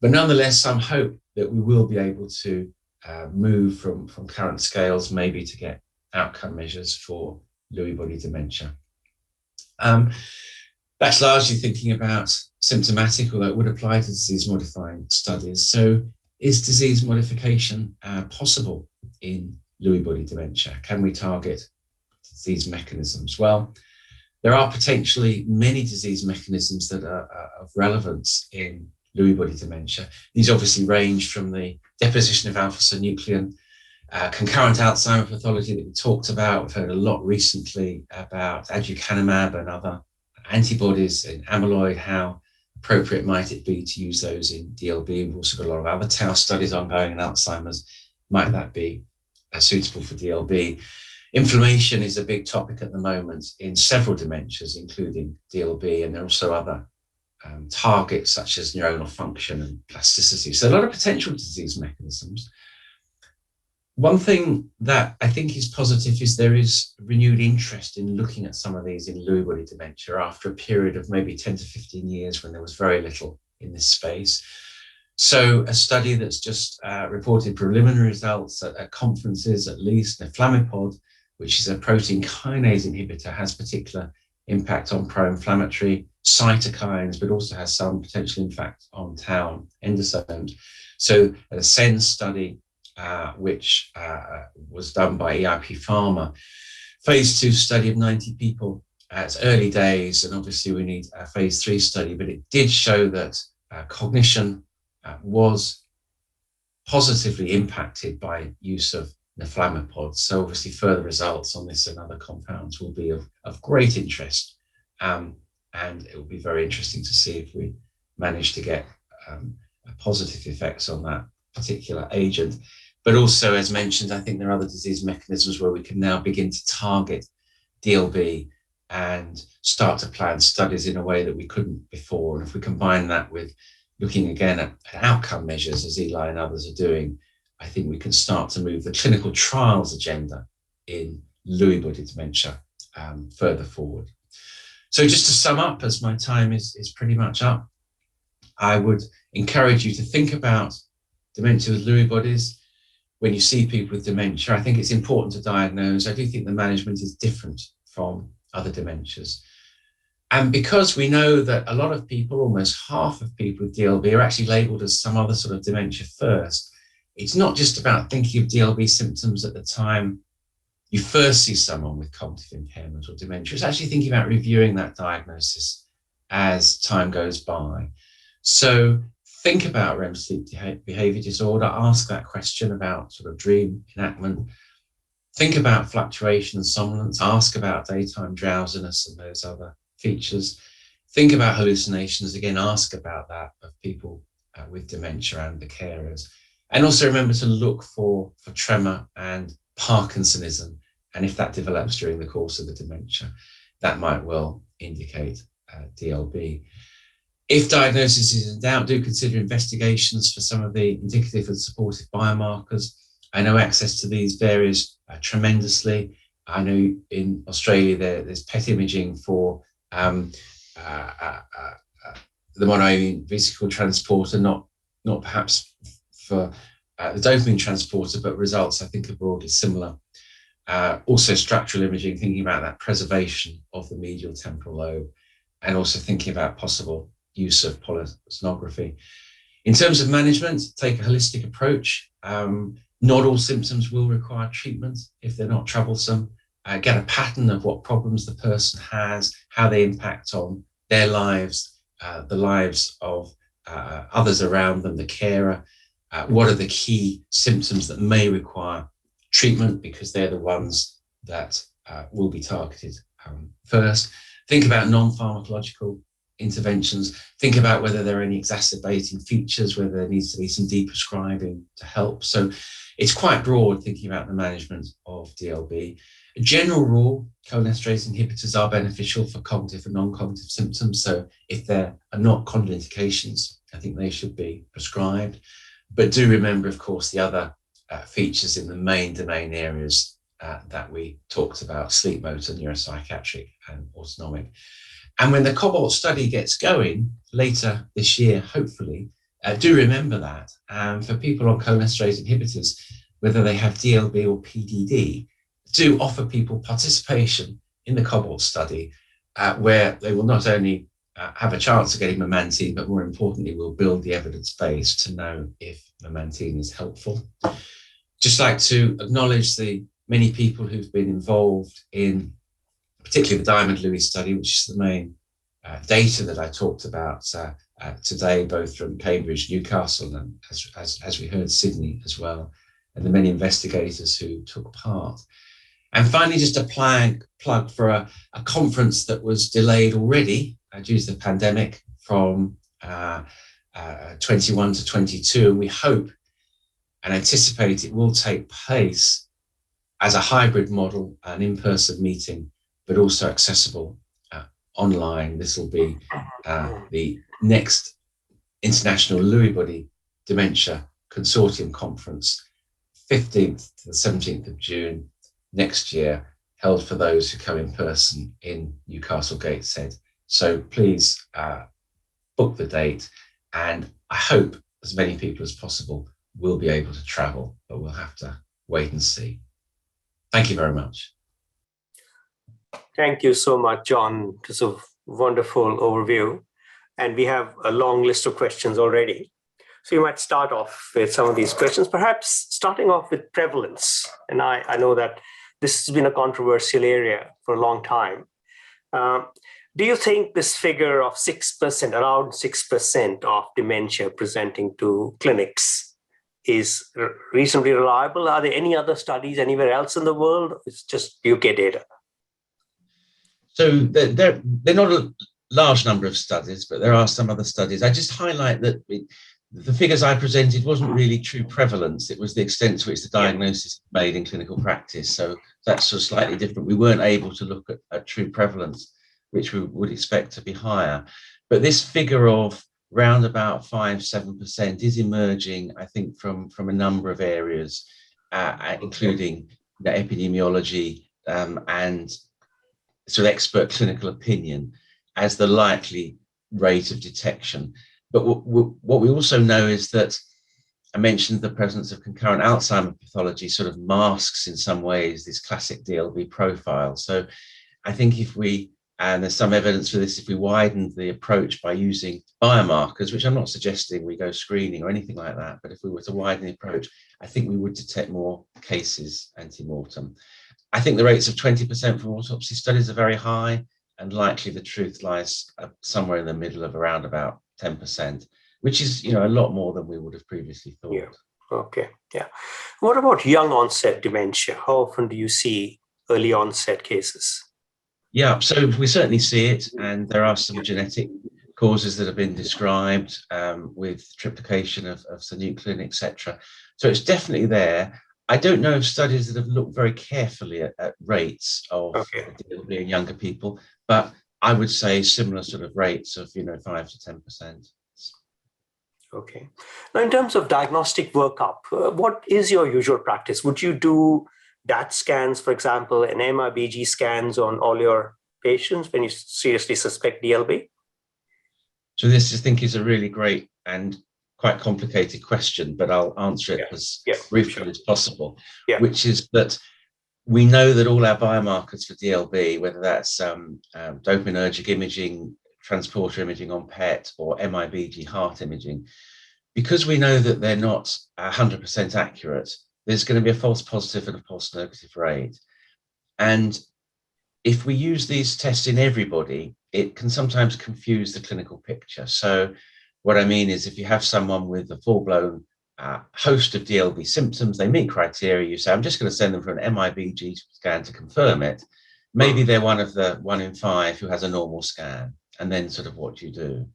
But nonetheless, some hope that we will be able to move from current scales maybe to get outcome measures for Lewy body dementia. That's largely thinking about symptomatic, although it would apply to disease-modifying studies. So is disease modification possible in Lewy body dementia? Can we target disease mechanisms? Well, there are potentially many disease mechanisms that are of relevance in Lewy body dementia. These obviously range from the deposition of alpha-synuclein, concurrent Alzheimer's pathology that we talked about. We've heard a lot recently about aducanumab and other antibodies in amyloid. How appropriate might it be to use those in DLB? We've also got a lot of other tau studies ongoing in Alzheimer's. Might that be suitable for DLB? Inflammation is a big topic at the moment in several dementias, including DLB, and there are also other targets such as neuronal function and plasticity. So a lot of potential disease mechanisms. One thing that I think is positive is there is renewed interest in looking at some of these in Lewy body dementia after a period of maybe 10 to 15 years when there was very little in this space. So a study that's just reported preliminary results at conferences, at least, neflamapod, which is a protein kinase inhibitor, has particular impact on pro-inflammatory cytokines, but also has some potential impact on tau endosomes. So an ASCEND study, which was done by EIP Pharma, phase 2 study of 90 people. It's early days, and obviously we need a phase 3 study, but it did show that cognition was positively impacted by use of neflamapod. So obviously further results on this and other compounds will be of great interest. And it will be very interesting to see if we manage to get positive effects on that particular agent. But also, as mentioned, I think there are other disease mechanisms where we can now begin to target DLB and start to plan studies in a way that we couldn't before. And if we combine that with looking again at outcome measures, as Eli and others are doing, I think we can start to move the clinical trials agenda in Lewy body dementia further forward. So just to sum up, as my time is pretty much up, I would encourage you to think about dementia with Lewy bodies. When you see people with dementia, I think it's important to diagnose. I do think the management is different from other dementias. And because we know that a lot of people, almost half of people with DLB, are actually labeled as some other sort of dementia first, it's not just about thinking of DLB symptoms at the time you first see someone with cognitive impairment or dementia. It's actually thinking about reviewing that diagnosis as time goes by. So think about REM sleep behavior disorder, ask that question about sort of dream enactment, think about fluctuation and somnolence, ask about daytime drowsiness and those other features, think about hallucinations, again, ask about that of people with dementia and the carers. And also remember to look for tremor and Parkinsonism, and if that develops during the course of the dementia, that might well indicate DLB. If diagnosis is in doubt, do consider investigations for some of the indicative and supportive biomarkers. I know access to these varies tremendously. I know in Australia there's PET imaging for the monoamine vesicle transporter, not perhaps for the dopamine transporter, but results I think are broadly similar. Also structural imaging, thinking about that preservation of the medial temporal lobe, and also thinking about possible use of polysomnography. In terms of management, take a holistic approach. Not all symptoms will require treatment if they're not troublesome. Get a pattern of what problems the person has, how they impact on their lives, the lives of others around them, the carer. What are the key symptoms that may require treatment, because they're the ones that will be targeted first. Think about non-pharmacological interventions. Think about whether there are any exacerbating features, whether there needs to be some deprescribing to help. So it's quite broad, thinking about the management of DLB. A general rule, cholinesterase inhibitors are beneficial for cognitive and non-cognitive symptoms. So if there are not contraindications, I think they should be prescribed. But do remember, of course, the other features in the main domain areas that we talked about: sleep, motor, neuropsychiatric, and autonomic. And when the Cobalt study gets going later this year, hopefully, do remember that. For people on cholinesterase inhibitors, whether they have DLB or PDD, do offer people participation in the Cobalt study, where they will not only have a chance of getting memantine, but more importantly, will build the evidence base to know if memantine is helpful. Just like to acknowledge the many people who've been involved in particularly the Diamond Lewy study, which is the main data that I talked about today, both from Cambridge, Newcastle, and as we heard, Sydney as well, and the many investigators who took part. And finally, just a plug for a conference that was delayed already due to the pandemic from 21 to 22. And we hope and anticipate it will take place as a hybrid model, an in-person meeting, but also accessible online. This will be the next International Lewy Body Dementia Consortium Conference, 15th to the 17th of June next year, held for those who come in person in Newcastle Gateshead. So please book the date, and I hope as many people as possible will be able to travel, but we'll have to wait and see. Thank you very much. Thank you so much, John. It was a wonderful overview. And we have a long list of questions already. So you might start off with some of these questions, perhaps starting off with prevalence. And I know that this has been a controversial area for a long time. Do you think this figure of 6%, around 6% of dementia presenting to clinics is reasonably reliable? Are there any other studies anywhere else in the world? It's just UK data. So they're not a large number of studies, but there are some other studies. I just highlight that the figures I presented wasn't really true prevalence. It was the extent to which the diagnosis is made in clinical practice. So that's sort of slightly different. We weren't able to look at true prevalence, which we would expect to be higher. But this figure of round about 5-7% is emerging, I think, from a number of areas, including epidemiology and sort of expert clinical opinion as the likely rate of detection. But what we also know is that I mentioned the presence of concurrent Alzheimer's pathology sort of masks in some ways this classic DLB profile. So I think if we, and there's some evidence for this, if we widened the approach by using biomarkers, which I'm not suggesting we go screening or anything like that, but if we were to widen the approach, I think we would detect more cases ante-mortem. I think the rates of 20% from autopsy studies are very high, and likely the truth lies somewhere in the middle of around about 10%, which is, a lot more than we would have previously thought. Yeah. Okay. Yeah. What about young onset dementia? How often do you see early onset cases? Yeah, so we certainly see it, and there are some genetic causes that have been described with triplication of synuclein, etc. So it's definitely there. I don't know of studies that have looked very carefully at rates of DLB in younger people, but I would say similar sort of rates of 5 to 10%. Okay. Now, in terms of diagnostic workup, what is your usual practice? Would you do DAT scans, for example, and MRBG scans on all your patients when you seriously suspect DLB? So this, I think, is a really great and quite complicated question, but I'll answer it as briefly as possible, which is that we know that all our biomarkers for DLB, whether that's dopaminergic imaging, transporter imaging on PET or MIBG heart imaging, because we know that they're not 100% accurate, there's going to be a false positive and a false negative rate. And if we use these tests in everybody, it can sometimes confuse the clinical picture. So what I mean is, if you have someone with a full-blown host of DLB symptoms, they meet criteria, you say, I'm just going to send them for an MIBG scan to confirm it. Maybe they're one of the 1 in 5 who has a normal scan, and then sort of what do you do?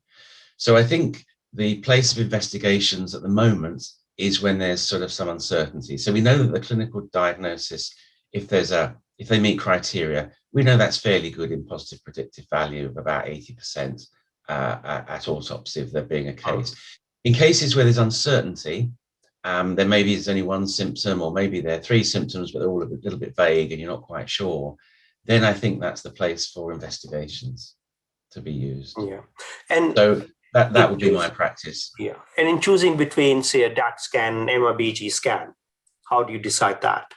So I think the place of investigations at the moment is when there's sort of some uncertainty. So we know that the clinical diagnosis, if they meet criteria, we know that's fairly good in positive predictive value of about 80% at autopsy if there being a case. In cases where there's uncertainty, then maybe there's only one symptom, or maybe there are 3 symptoms, but they're all a little bit vague and you're not quite sure, then I think that's the place for investigations to be used. Yeah. And so that would be my practice. Yeah. And in choosing between, say, a DAT scan and MIBG scan, how do you decide that?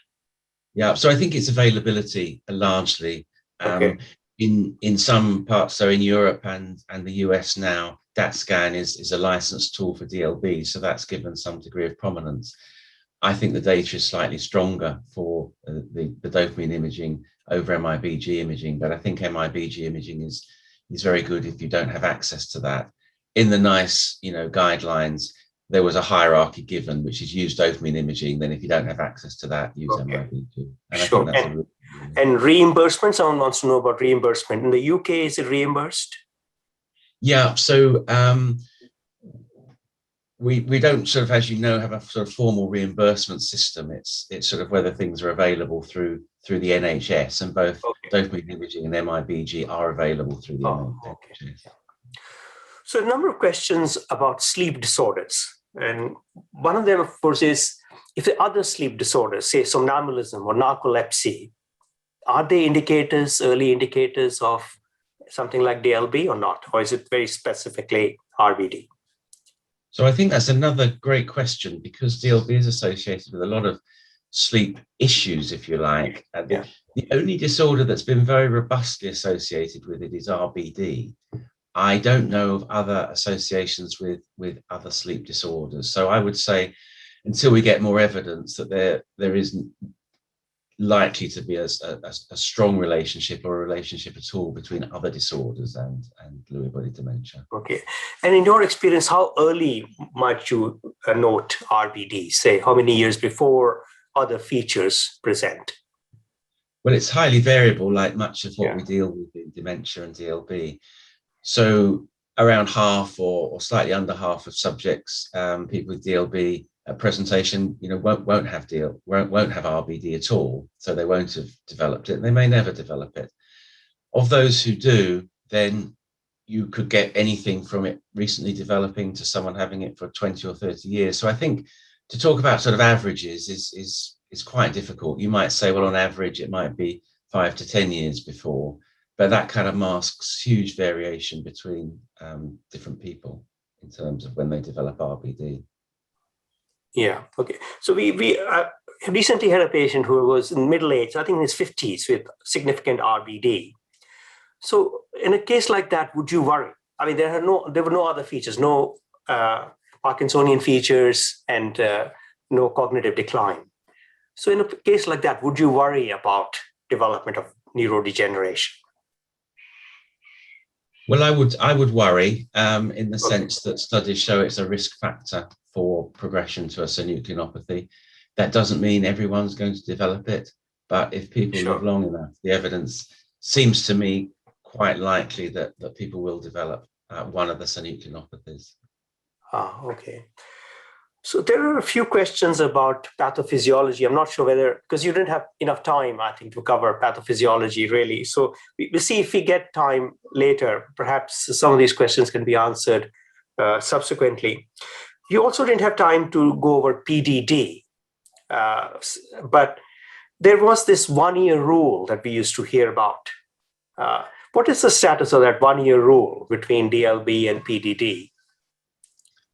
Yeah, so I think it's availability largely. Okay. In some parts, so in Europe and the US now, DAT scan is a licensed tool for DLB, so that's given some degree of prominence. I think the data is slightly stronger for the dopamine imaging over MIBG imaging, but I think MIBG imaging is very good if you don't have access to that. In the NICE, guidelines, there was a hierarchy given, which is use dopamine imaging. Then if you don't have access to that, use MIBG. And sure. I think that's and reimbursement, someone wants to know about reimbursement. In the UK, is it reimbursed? Yeah, so we don't sort of, as you know, have a sort of formal reimbursement system. It's sort of whether things are available through the NHS, and both dopamine imaging and MIBG are available through the NHS. So a number of questions about sleep disorders. And one of them, of course, is if the other sleep disorders, say somnambulism or narcolepsy, are they early indicators of something like DLB or not? Or is it very specifically RBD? So I think that's another great question, because DLB is associated with a lot of sleep issues, if you like. The only disorder that's been very robustly associated with it is RBD. I don't know of other associations with other sleep disorders. So I would say, until we get more evidence that there isn't likely to be a strong relationship or a relationship at all between other disorders and Lewy body dementia. Okay. And in your experience, how early might you note RBD? Say, how many years before other features present? Well, it's highly variable, like much of what we deal with in dementia and DLB. So around half or slightly under half of subjects, people with DLB at presentation, won't have RBD at all. So they won't have developed it, and they may never develop it. Of those who do, then you could get anything from it recently developing to someone having it for 20 or 30 years. So I think to talk about sort of averages is quite difficult. You might say, well, on average, it might be 5 to 10 years before, but that kind of masks huge variation between different people in terms of when they develop RBD. Yeah. Okay. So we recently had a patient who was in middle age, I think in his 50s, with significant RBD. So in a case like that, would you worry? I mean, there were no other features, no Parkinsonian features, and no cognitive decline. So in a case like that, would you worry about development of neurodegeneration? Well, I would worry in the sense that studies show it's a risk factor for progression to a synucleinopathy. That doesn't mean everyone's going to develop it, but if people live long enough, the evidence seems to me quite likely that people will develop one of the synucleinopathies. Okay. So there are a few questions about pathophysiology. I'm not sure whether, because you didn't have enough time, I think, to cover pathophysiology, really. So we'll see if we get time later. Perhaps some of these questions can be answered subsequently. You also didn't have time to go over PDD, but there was this 1-year rule that we used to hear about. What is the status of that 1-year rule between DLB and PDD?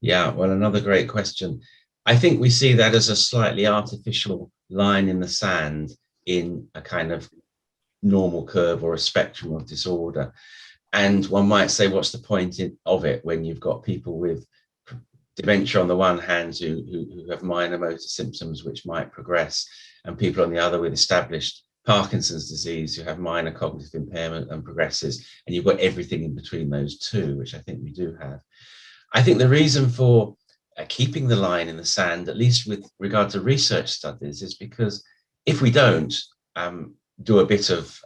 Yeah, well, another great question. I think we see that as a slightly artificial line in the sand in a kind of normal curve or a spectrum of disorder. And one might say, what's the point of it when you've got people with dementia on the one hand who have minor motor symptoms which might progress, and people on the other with established Parkinson's disease who have minor cognitive impairment and progresses, and you've got everything in between those two, which I think we do have. I think the reason for keeping the line in the sand, at least with regard to research studies, is because if we don't do a bit of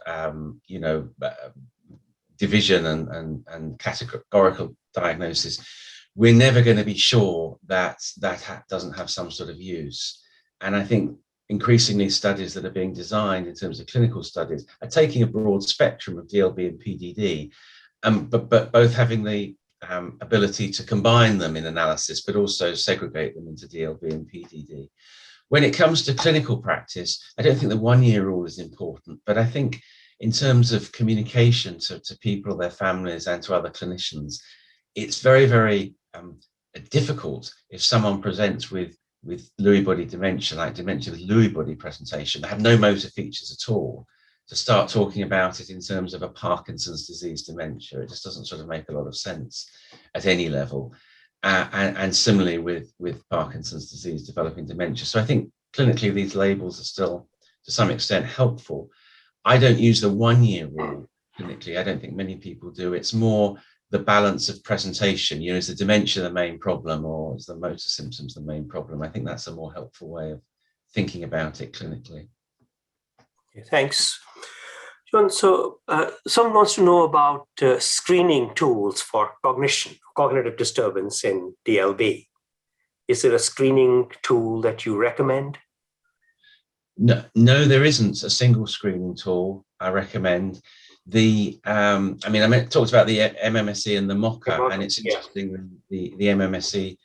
division and categorical diagnosis, we're never going to be sure that doesn't have some sort of use. And I think increasingly studies that are being designed in terms of clinical studies are taking a broad spectrum of DLB and PDD, but both having the ability to combine them in analysis, but also segregate them into DLB and PDD. When it comes to clinical practice, I don't think the 1 year rule is important, but I think in terms of communication to people, their families, and to other clinicians, it's very, very difficult if someone presents with Lewy body dementia, like dementia with Lewy body presentation, they have no motor features at all, to start talking about it in terms of a Parkinson's disease dementia. It just doesn't sort of make a lot of sense at any level. And similarly with Parkinson's disease developing dementia. So I think clinically these labels are still to some extent helpful. I don't use the 1 year rule clinically. I don't think many people do. It's more the balance of presentation. Is the dementia the main problem, or is the motor symptoms the main problem? I think that's a more helpful way of thinking about it clinically. Okay, thanks. John, so someone wants to know about screening tools for cognitive disturbance in DLB. Is there a screening tool that you recommend? No, there isn't a single screening tool I recommend. I talked about the MMSE and the MOCA, and it's interesting that the MMSE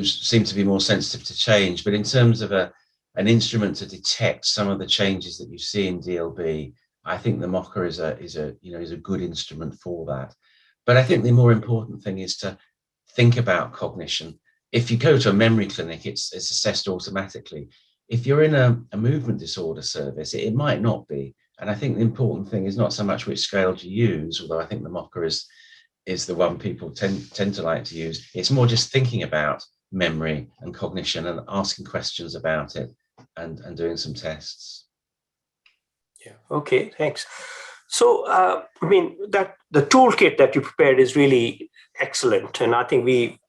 seemed to be more sensitive to change, but in terms of an instrument to detect some of the changes that you see in DLB, I think the MOCA is a good instrument for that. But I think the more important thing is to think about cognition. If you go to a memory clinic, it's assessed automatically. If you're in a movement disorder service, it might not be. And I think the important thing is not so much which scale to use, although I think the MOCA is the one people tend to like to use. It's more just thinking about memory and cognition and asking questions about it and doing some tests. Yeah, okay, thanks. So, that the toolkit that you prepared is really excellent. And I think we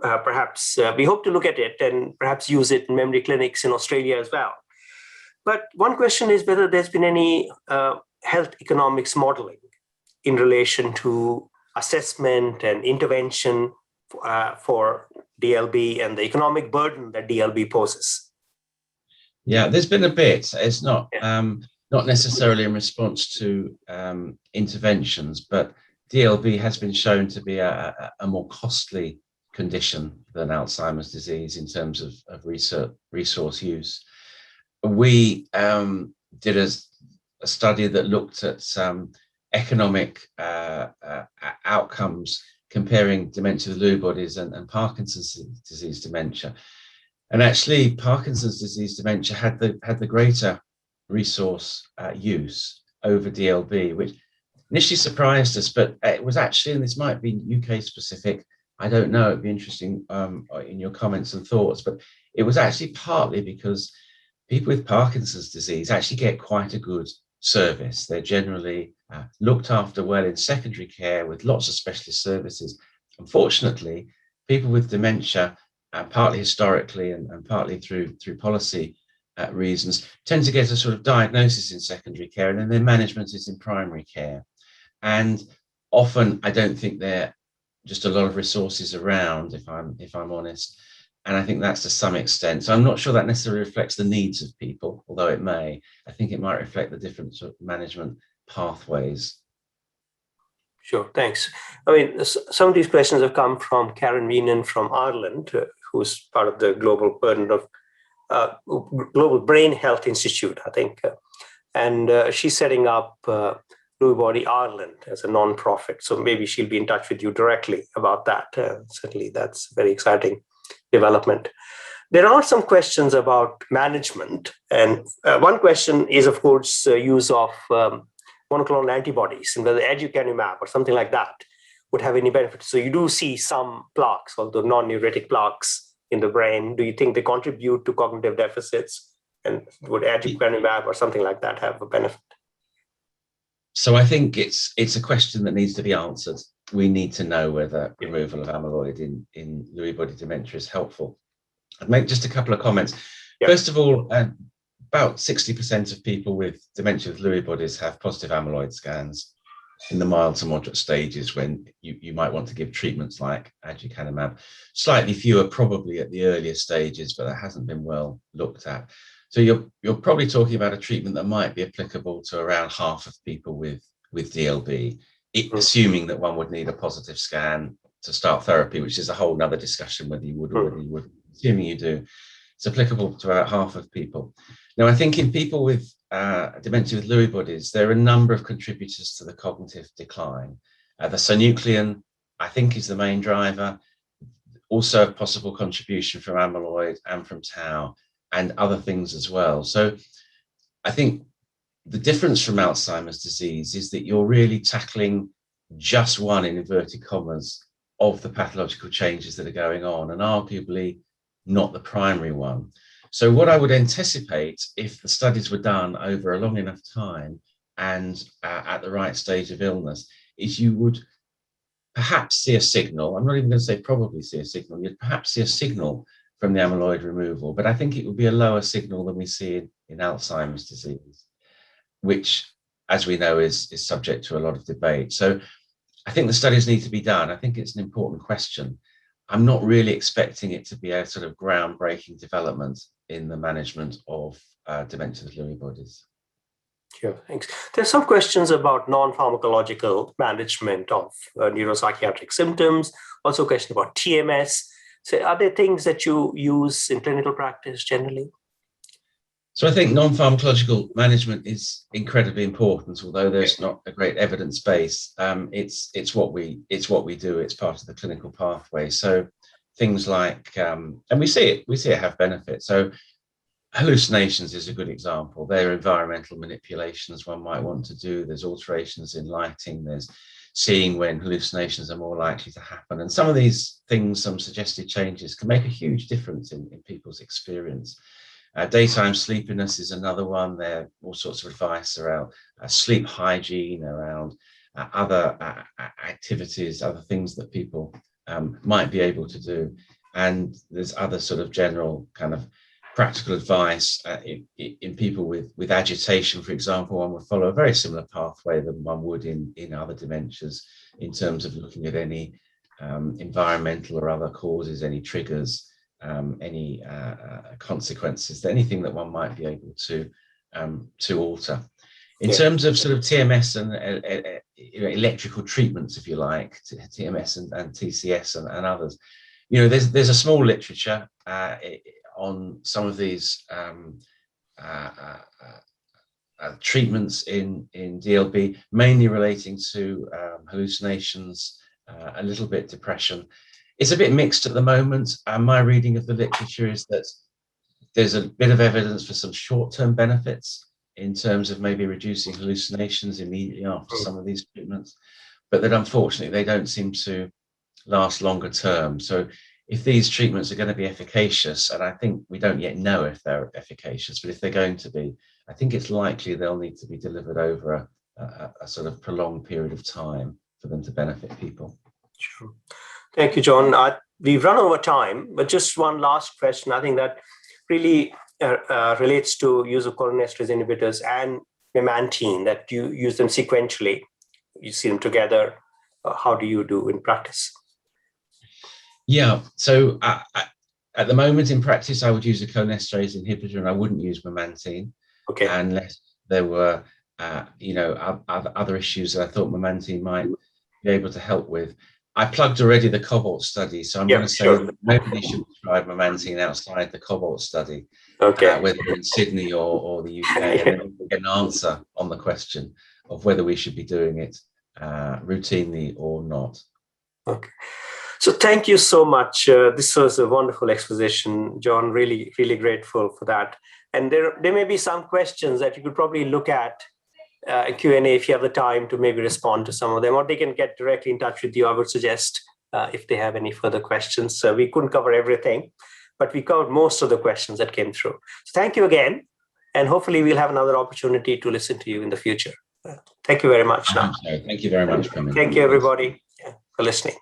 hope to look at it and perhaps use it in memory clinics in Australia as well. But one question is whether there's been any health economics modeling in relation to assessment and intervention for DLB and the economic burden that DLB poses. Yeah, there's been a bit. It's not necessarily in response to interventions, but DLB has been shown to be a more costly condition than Alzheimer's disease in terms of resource use. We did a study that looked at economic outcomes comparing dementia with Lewy bodies and Parkinson's disease dementia. And actually, Parkinson's disease dementia had the greater resource use over DLB, which initially surprised us, but it was actually, and this might be UK specific, I don't know, it'd be interesting in your comments and thoughts, but it was actually partly because people with Parkinson's disease actually get quite a good service. They're generally looked after well in secondary care with lots of specialist services. Unfortunately, people with dementia, partly historically and partly through policy reasons, tend to get a sort of diagnosis in secondary care, and then their management is in primary care. And often, I don't think there are just a lot of resources around, if I'm honest. And I think that's to some extent. So I'm not sure that necessarily reflects the needs of people, although it may. I think it might reflect the different sort of management pathways. Sure, thanks. Some of these questions have come from Karen Weenan from Ireland, who's part of the Global Brain Health Institute, I think. And she's setting up Lewy Body Ireland as a non-profit. So maybe she'll be in touch with you directly about that. Certainly, that's very exciting development. There are some questions about management. And one question is, of course, use of monoclonal antibodies and whether aducanumab or something like that would have any benefit. So you do see some plaques, although non-neuritic plaques in the brain. Do you think they contribute to cognitive deficits? And would aducanumab or something like that have a benefit? So I think it's a question that needs to be answered. We need to know whether removal of amyloid in Lewy body dementia is helpful. I'd make just a couple of comments. Yeah. First of all, about 60% of people with dementia with Lewy bodies have positive amyloid scans in the mild to moderate stages when you might want to give treatments like aducanumab. Slightly fewer probably at the earlier stages, but that hasn't been well looked at. So you're probably talking about a treatment that might be applicable to around half of people with DLB, assuming that one would need a positive scan to start therapy, which is a whole nother discussion whether you would or whether you wouldn't. Assuming you do, it's applicable to about half of people. Now, I think in people with dementia with Lewy bodies, there are a number of contributors to the cognitive decline. The synuclein, I think, is the main driver. Also a possible contribution from amyloid and from tau and other things as well. So I think the difference from Alzheimer's disease is that you're really tackling just one, in inverted commas, of the pathological changes that are going on, and arguably not the primary one. So what I would anticipate, if the studies were done over a long enough time and at the right stage of illness, is you would perhaps see a signal. I'm not even going to say probably see a signal. You'd perhaps see a signal from the amyloid removal, but I think it would be a lower signal than we see in Alzheimer's disease, which, as we know, is subject to a lot of debate. So I think the studies need to be done. I think it's an important question. I'm not really expecting it to be a sort of groundbreaking development in the management of dementia with Lewy bodies. Sure, thanks. There's some questions about non-pharmacological management of neuropsychiatric symptoms, also a question about TMS. So are there things that you use in clinical practice generally? So I think non-pharmacological management is incredibly important, although there's not a great evidence base. It's what we do. It's part of the clinical pathway. So things like, and we see it have benefits. So hallucinations is a good example. There are environmental manipulations one might want to do. There's alterations in lighting. There's seeing when hallucinations are more likely to happen. And some of these things, some suggested changes, can make a huge difference in people's experience. Daytime sleepiness is another one. There are all sorts of advice around sleep hygiene, around other activities, other things that people might be able to do. And there's other sort of general kind of practical advice in people with agitation, for example. One would follow a very similar pathway than one would in other dementias in terms of looking at any environmental or other causes, any triggers, any consequences, anything that one might be able to alter. In terms of sort of TMS and electrical treatments, if you like, TMS and TCS and others, there's a small literature on some of these treatments in DLB, mainly relating to hallucinations, a little bit depression. It's a bit mixed at the moment. My reading of the literature is that there's a bit of evidence for some short-term benefits in terms of maybe reducing hallucinations immediately after some of these treatments, but that unfortunately they don't seem to last longer term. So if these treatments are going to be efficacious, and I think we don't yet know if they're efficacious, but if they're going to be, I think it's likely they'll need to be delivered over a sort of prolonged period of time for them to benefit people. Sure. Thank you, John. We've run over time, but just one last question. I think that really relates to use of cholinesterase inhibitors and memantine, that you use them sequentially. You see them together. How do you do in practice? Yeah, so at the moment in practice, I would use a cholinesterase inhibitor and I wouldn't use memantine, unless there were, other issues that I thought memantine might be able to help with. I plugged already the Cobalt study, so I'm going to say that nobody should prescribe memantine outside the Cobalt study, whether in Sydney or the UK, and then we'll get an answer on the question of whether we should be doing it routinely or not. Okay. So thank you so much. This was a wonderful exposition, John. Really, really grateful for that. And there may be some questions that you could probably look at Q&A if you have the time to maybe respond to some of them, or they can get directly in touch with you. I would suggest if they have any further questions. So we couldn't cover everything, but we covered most of the questions that came through. So thank you again, and hopefully we'll have another opportunity to listen to you in the future. Thank you very much. So. Thank you very much for coming. Thank you, everybody, for listening.